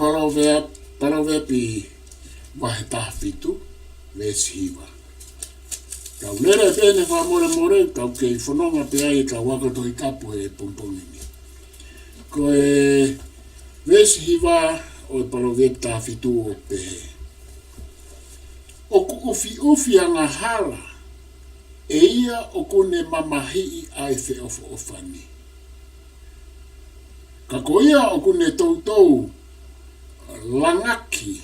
S1: paloveapi wahe taha fitu, vesi hiva. Tau lere pene whamolemole, tau kei whanonga pe ai tau wakato I tapu e pomponini. Koe vesi hiva o paloveapi taha fitu o pehe. O ku ufi anga hala, e ia o kone mamahi ai fe ofani. Ka ko ia o kone tautau langaki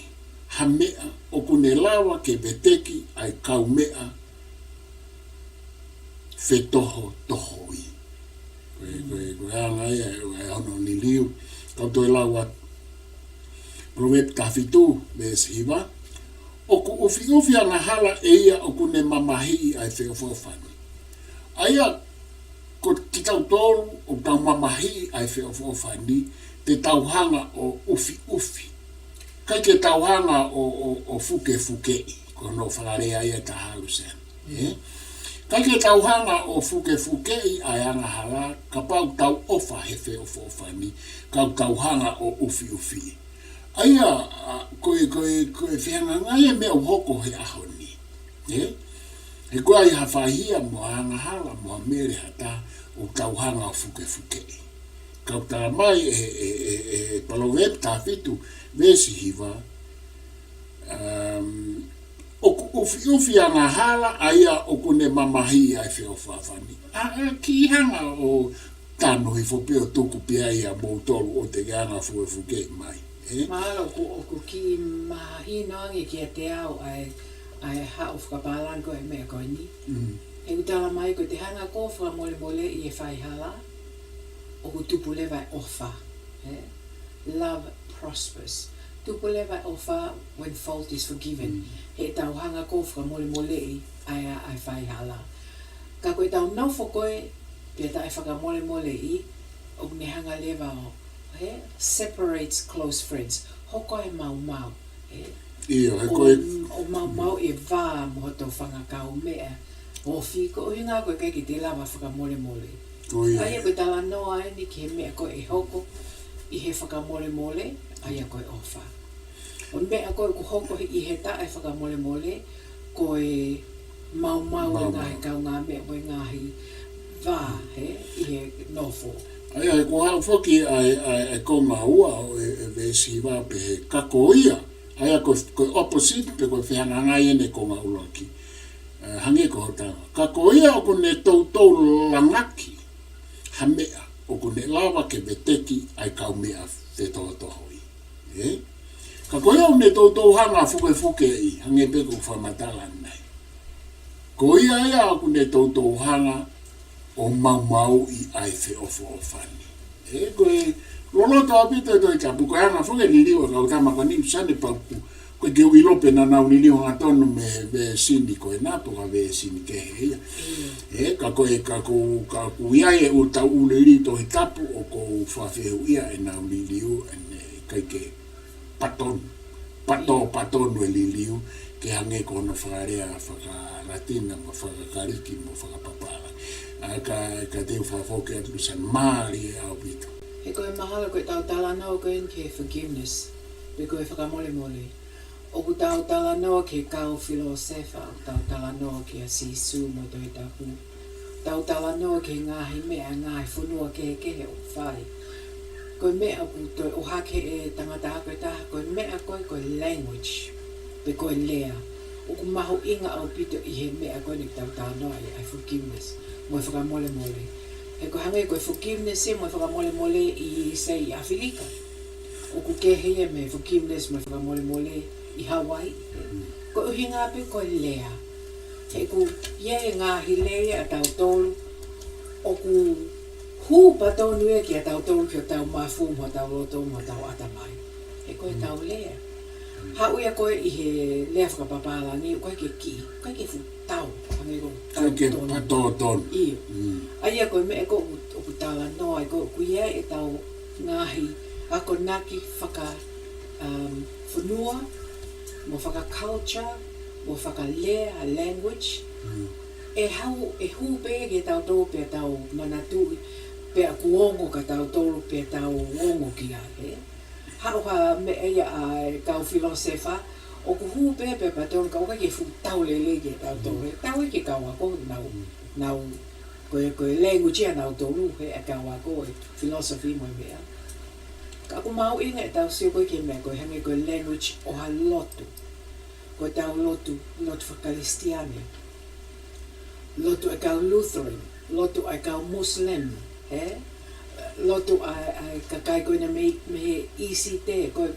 S1: hamea o kune lawa ke beteki ai kaumea fe toho I. Koe anga ia e hono ni liu. Kau toi lawa proverb tafitu vesi hiva. O ku ufi anga hala e ia o kune mamahi ai fe ofani. Aia ko ki tau tolu o tau mamahi ai fe ofani te tauhanga o ufi. Kai ke tauhanga o fuke ko no whakarea ia taha Luseane. Kai ke tauhanga o fuke ai anga hala, ka pau tau ofa he fe ofani, ka tauhanga o ufi. Aia koe whianga ngai mea uhoko he ahoni. He koe ai hawhahia mo anga hala mo mere hata o tauhanga o fuke. Ka tala mai e palovep tafitu vesi hiva. O ufi anga hala aia o kune mamahi ai whio whawhani. Ki hanga o tano I whopeo tuku pia ia mou tolu o te gana fuke mai.
S2: Malo ku ki mahi noangi ki a te au ai hao whakapalan ko e mea koe ni. E utala mai ko te hanga ko whakamolemole I e whai hala. O ku tupu lewa e ofa. Love prospers. Tupu lewa e ofa when fault is forgiven. He tau hanga ko whakamolemole ai whai hala. Ka koe tau naufo koe, pia tai whakamolemole o ne hanga lewa o separates close friends. Hoko e mau.
S1: Ia, he koe...
S2: O mau e vā mohoto whangakau mea. O whiko, o hinga koe kei ki te lawa whakamolemole. Aia koe tala noa e ni ki he mea koe e hoko I he whakamolemole, aia koe ofa. O mea koe ku hoko I he tae whakamolemole, koe mau e ngahi kau ngā mea moe ngahi vā, I he nofo.
S1: Aia, he ko hau whoki ai konga ua o e vesi wā pe he kako ia. Aia koe opposite pe koe whihanga ngai ene konga ulaki. hange ko tanga. Ka ko ia o ne tautau langaki. Ha mea o ne lava ke beteki ai kau mea te tohoi. Ka ko ia o ne tautau hanga fuke i hange peko whamatala nei. Ko ia o ne tautau hanga o mau i ai fe ofo fani. Koe loloto apito to ka buko hanga fuke ni liwa ka utama ka ni sane pauku. Koe ke uilope na nau ni liwa ngatono me be sini koe napo ka be sini ke heia. Ka koe ka ku ia e uta uliri to hitapu o ko whawhehu ia e nau ni liu ene kai ke paton e li liu ke hange ko no whakarea whakaratina mo whakakariki mo whakapapara. Ka te whawhoke atu san maari e au pito.
S2: He koe mahalo koe Tatalanga o koe ke forgiveness. Pe koe Fakamolemole. O ku Tatalanga ke kau filosefa. Tatalanga ke a sisu mo toi tapu. Tatalanga ke ngahi mea ngahi whunua ke he o whai. Koe mea ku toi o hake e tangata koe taha. Koe mea koe language. Pe koe lea. O ku maho inga au pito i he mea koe ni Tatalanga ai forgiveness. Mo Fakamolemole. E ko hange ko forgiveness mo Fakamolemole i sei Afrika. O ku ke he me forgiveness mo Fakamolemole i Hawaii. Ko uhinga pe ko lea. E ku ye nga hilea tau tolu. O ku hu patonu e ki tau tolu ki tau mafu mo tau loto mo tau atamai. E ko tau lea. Ha uia ko i he lea whakapapala ni ko ke ki. Ko ke fu tau.
S1: Ka ke patoton.
S2: Iyo. Aia koe me e ko o putala noa e ko kuia e tau ngahi ako naki whunua, mo whaka culture, mo whaka lea, language. E hu pe ke tau tō pe tau manatui, pe a kuongo ka tau tōru pe tau ongo ki a he. Hauha me eia a kau filosefa, o ku hu pe pa tōru ka oka ke fu tau lele ke tau tōru. Tau e ke kau ako nau koe language a nau tōru he a kau ako e philosophy mo mea. Ka aku mau inga e tau sio koe ke mea koe hange koe language o ha lotu. Koe tau lotu whakalistiane. Lotu e kau Lutheran, lotu e kau Muslim, he? Lotu ai kakai koe na me isi te, koe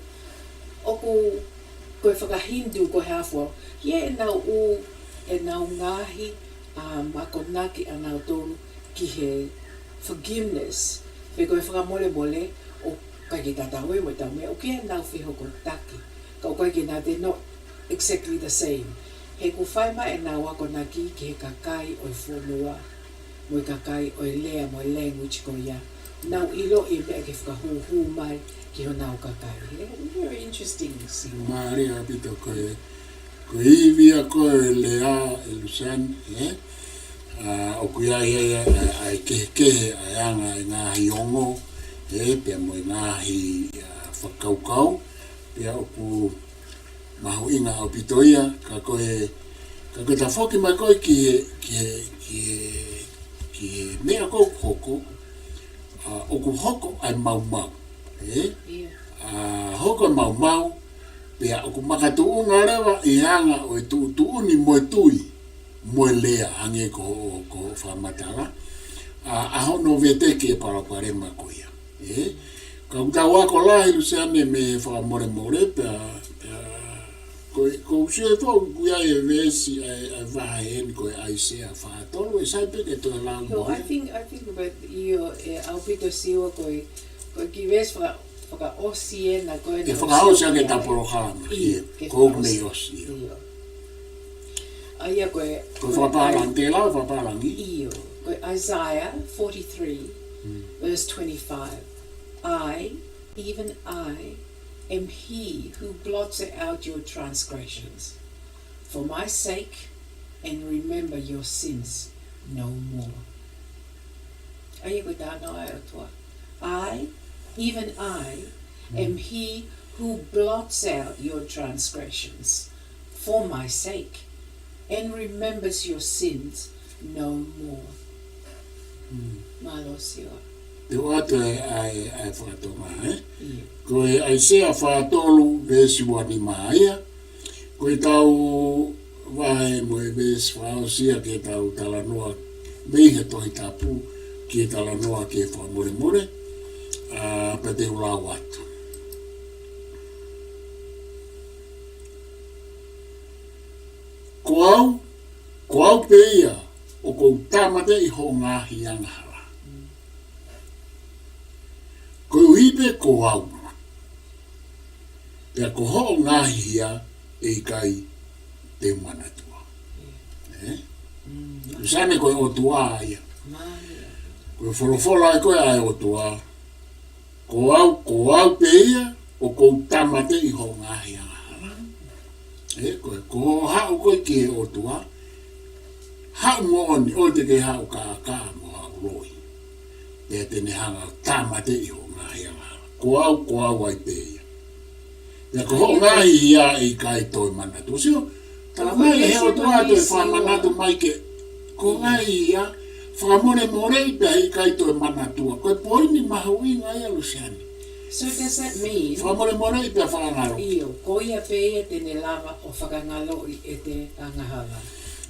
S2: whakahindu koe hawha, e nau ngahi mako naki a nau tonu ki he forgiveness, pe koe Fakamolemole o kai ki tata we mo tau mea, o kia nau whiho ko taki, ka o kai ki nā te not exactly the same. He ku whaima e nā wako naki ki he kakai o whonua, mo kakai o lea mo language ko ia. Nau ilo i mea ke whakahuhu mai ki ho nau kakai. Very interesting.
S1: Maari a pito koe iwia koe lea e Luseane, o kuia ia ai kehe ai anga i ngahi ongo, pia mo i ngahi whakaukau, pia o ku mahu inga au pitoia ka koe ta foki mai koe ki mea kou hoko o ku hoko ai mau hoko mau pia o ku makatu unga rewa i hanga o tuuni mo tui mo lea hange ko whamatara a hono vete ke para parema koia ka utawa ko lahi Luseane me Fakamolemole pia ko se to kuia e vesi a vahen ko ai se a fatolo e sai pe ke to lango.
S2: I think about you au pito siwa ko ki ves faka osie na ko
S1: e faka'aho se ke ta Polokalama ko me osi
S2: aia ko
S1: whapalangi
S2: iyo ko Isaiah 43 verse 25 even I am he who blots out your transgressions for my sake and remember your sins no more. Even I am he who blots out your transgressions for my sake and remembers your sins no more. MALO siwa.
S1: Te watu ai whakatonga, Koe ai sea whātolu vesi wani maia. Koe tau Vai mo e ves whao sia ke tau tala noa veihe tohi tapu ke tala noa ke Fakamolemole pa te ula watu. Ko au pe ia o kou tamate I ho ngahi angahara. Ko uhipe ko au. Pea ko ho ngahi ia e kai te manatua. Luseane koe o tua ia. Koe wholofola e koe ai o tua. Ko au pe ia o kou tamate I ho ngahi angahara. Koe ko hau koe ki o tua. Hau mooni o te ke hau ka mo hau roi. Pea tene hanga tamate I ho ngahi angahara. Ko au ai pe ia. Pea ko ho ngahi ia I kai toi manatua. Sio, tala mai he o tua toi whamanatu mai ke ko ngai ia Fakamolemole I pea I kai toi manatua. Koe poini mahuinga ia Luseane.
S2: So does that mean
S1: Fakamolemole I pea whakangaro.
S2: Iyo, ko ia pe tene lava o whakangalo I te angahara.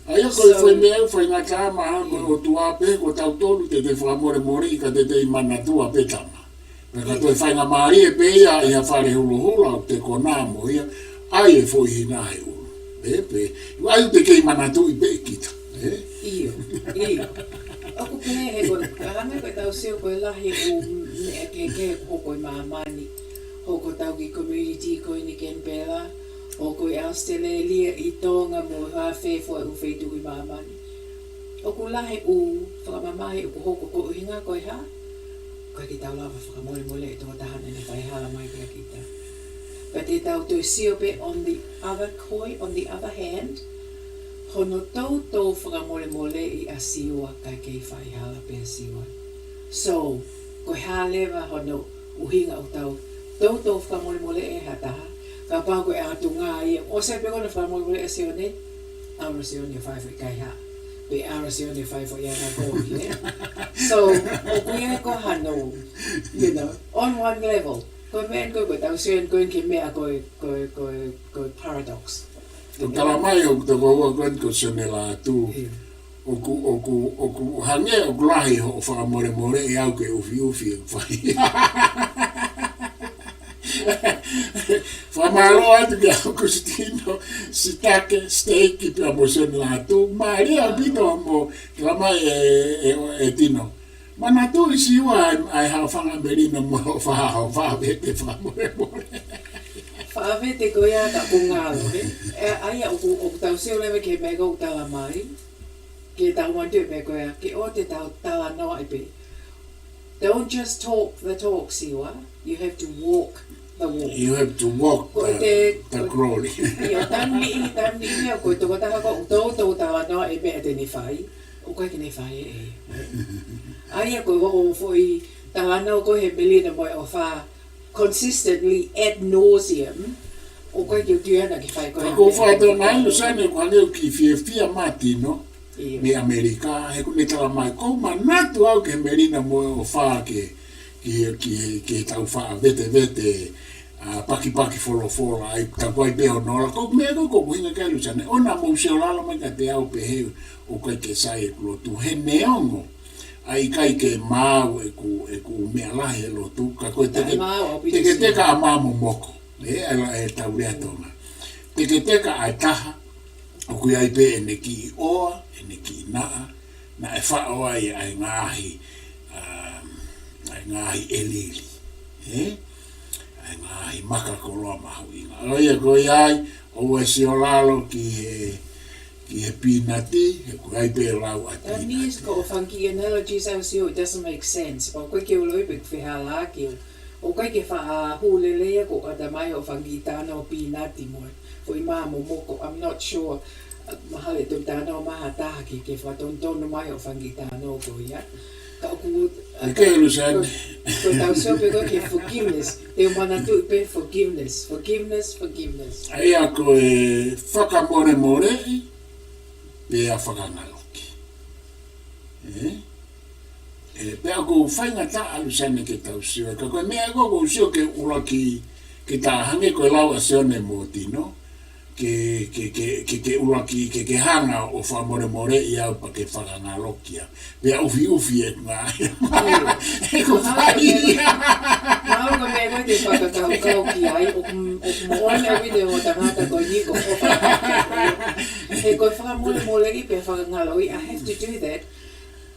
S1: Aia koe whai mea whai ngā tāma koe o tua pe ko tau tolu te Fakamolemole I ka te I manatua pe tama. Peka toi whai ngā maari e pe ia I ha whare hula hula o te konamo ia ai e fwoi hina he ulu. Ai te kei manatu I pe kita.
S2: Iyo. Aku pe he koe, kahana koe tau seo koe lahi o mea ke hoko I maamani. Hoko tau ki community koe ni Kenpela. Hoko I Australia I tonga mo hawhewhoi u wheitu I maamani. Oku lahi u whakamamahi uku hoko ko uhinga koe ha. Koe ki tau lava Fakamolemole I tonga tahana ni whai hala mai kia kita. But te tau tui sio pe on the other hand, hono tau Fakamolemole I a siwa kai kei whai hala pe a siwa. So, koe halewa hono uhinga o tau Fakamolemole e hataha, ka pao koe atu ngā ia, o se pe kona Fakamolemole e sione, aura sione whai whai kai ha, pe aura sione whai whai ana kōhi, So, o kuia ko hano, on one level, koe mea koe tau sione koe ki mea koe paradox.
S1: Ko tala mai o te waua koe ko sione la tu. Oku hange o lahi ho Fakamolemole I au ke ufi whai. Whamalo atu ke au kustino sitake steak I pia mo sione la tu. Maria bino mo tala mai e tino. Mana tu I siwa ai hao whangamerino mo whahao whawete Fakamolemole.
S2: Whaawete koe ata o ngālo, Aia o tau seo lewe ke mea kou tala mai, ke tau wantu me koe ke o te tau tala noa I pe. Don't just talk the talk, siwa. You have to walk the walk.
S1: You have to walk the glory.
S2: Ia, tamni ia koe tō wataha ko tō tala noa e mea tene whai. O koe kene whai e. Aia koe o fwoi tala noa koe he melina moe o wha consistently ad nauseam o koe ki o tuana ki whai koe.
S1: Ko whai tō nai Luseane ko haneo ki whiawhia matino me Amerika he kune tala mai ko manatu au ke melina moe o wha ke tau wha vete paki wholofola ai tau koe beho nola ko mea ko kuhinga kai Luseane ona mou seo lala mai ka te au pe heu o koe ke sai e lotu hene ongo ai kai ke mau e ku mea lahi e lotu ka koe teka a mamo moko e tau rea tonga teka ai taha o kui ai pe ene ki oa ene ki naa na e whao ai ngahi elili ai ngahi maka koloa mahu inga oia koe ai o e si o lalo ki he pinati, he kuai pe lau ati.
S2: That means ko funky analogies au si it doesn't make sense. O koe ke uloi pe whihala ki o koe ke wha hulelea ko ata mai o funky tāna o pinati moe. Fo I māmo moko, I'm not sure. Mahale tu tāna o maha taha ki ke whatontono mai o funky tāna o ko ia. Ka oku...
S1: Okay, Luseane.
S2: Ko tau seo pe koe ke forgiveness. Te umana tu pe forgiveness.
S1: Aia koe Fakamolemole pe a whakangaloki. Pe a ko whainga ta a Luseane ke tau sio. Ka koe mea ko sio ke ula ki ta hange koe lau a seone mo tino. ke ulaki ke hanga o Fakamolemole ia pa ke whakangalokia. Pea ufi e ngā. E ko whai.
S2: Maunga me koe te whakakaukau ki ai, o moana video o tangata koe ni ko he koe Fakamolemole ki pe whakangaloi, I have to do that.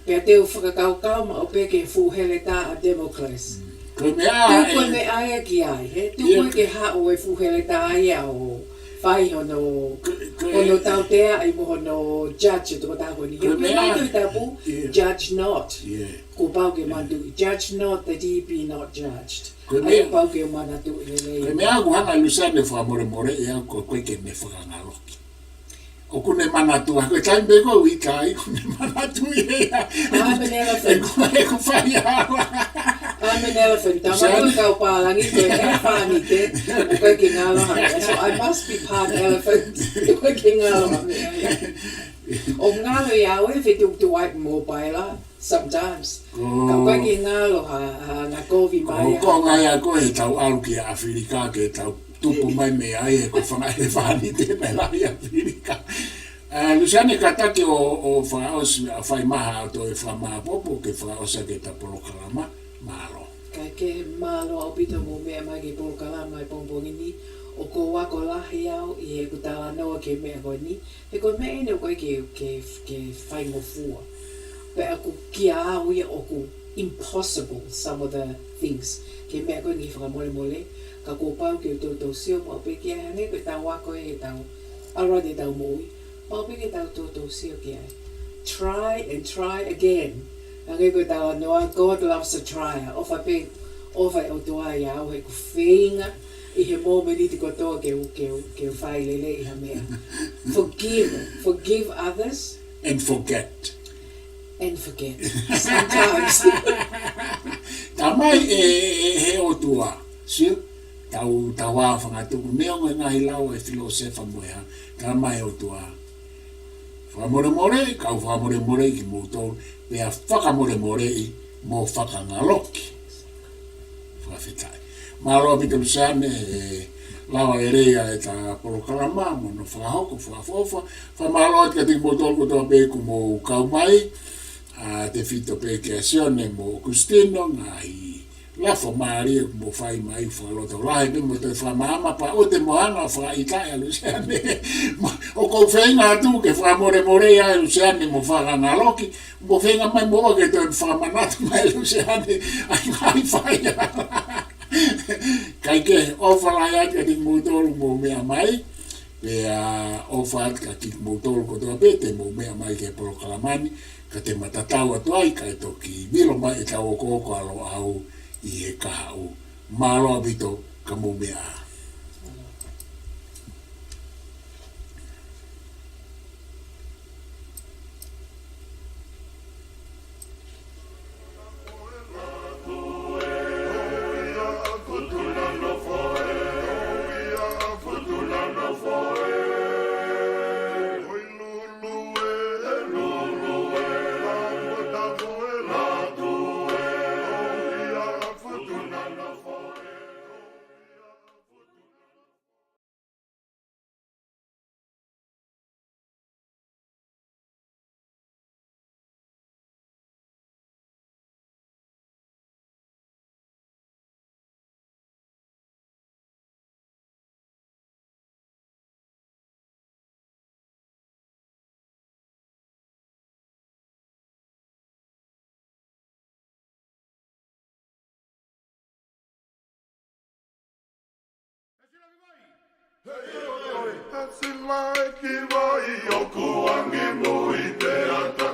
S2: Pea teo whakakaukau ma o pe ke fuhele tā a Democles.
S1: Koe mea
S2: Tū koe me aia ki ai, he? Tū koe ke hao e fuhele tā aia o whai hono tautea ai mo hono judge toko tā koe ni. He me mandu i tapu, judge not. Ko pau ke mandu, judge not that he be not judged. Ai pau ke manatu i lelei.
S1: Koe mea ku hanga Luseane Fakamolemole ia koe ke me whakangaloki. O kune manatu, koe taimbe ko i kai, kune manatu i ea.
S2: I'm an elephant.
S1: E ku whai hawa.
S2: I'm an elephant. Tamako kau pālangi koe e whānike o koe ki ngaloha. So I must be part elephant koe ki ngaloha. O ngalo i aue whituk tu waipu mō paila sometimes. Ka koe ki ngaloha ngā kovi mai.
S1: Ko ngai a koe he tau alu ki a Afrika ke tau tupu mai me ai e ko whangai e whanite me lai Afrika. Luseane ka take o whakaos a whai maha o to e whamaha popo ke whakaosa ke ta Polokalama. MALO.
S2: Kai ke MALO au pito mo mea mai ke Polokalama e pongpongini o ko wako lahi au i e kutala noa ke mea koe ni. He koe mea ene o koe ke whai ngofua. Pe aku kia au ia o ku impossible some of the things. Ke mea koe ngi Fakamolemole. Ka ko pau ke tō sio pa pe kia hane koe tau wako e tau aroa te tau moi. Pa pe ke tau sio ki ai. Try and try again. Ngai koe tawa noa, God loves a tryer. Ofa o toa i au, he ku whinga i he mōmeni te kotoa ke whai lele i ha mea. Forgive others.
S1: And forget.
S2: Sometimes.
S1: Tā mai he o tua, sio? Tau wā whangatuku. Neonga ngahi lau e filosefa moea. Tā mai o tua. Fakamolemole, kau Fakamolemole ki mō tōru. Pea Fakamolemole i mō whakangaloki. Whawhitai. MALO apita Luseane lawa e rea e ta Polokalama, mono whakahoko, whakafofa. MALO atika tiki mō tōru kotoa pēku mō kaumai. Te fito pēke asione mō Kustino, ngahi lafo maari e mo whai mai whakaloto lahe pe mo te whamama pa o te mohana whakaitai a Luseane. O kou whenga atu ke Fakamolemole ia e Luseane mo whakangaloki, mo whenga mai mo ke te whamanatu mai Luseane ai ngai whai ara. Kai ke ofalai ati ati mo tolu mo mea mai, pe ofa ati ati mo tolu kotoa pe te mo mea mai ke Polokalamani, ka te matatau atu ai kai toki milo mai e tau Okooko alo au i e kahau. MALO apito ka mo mea.
S3: Hatsi mai ki vai o kuangi mui te ata.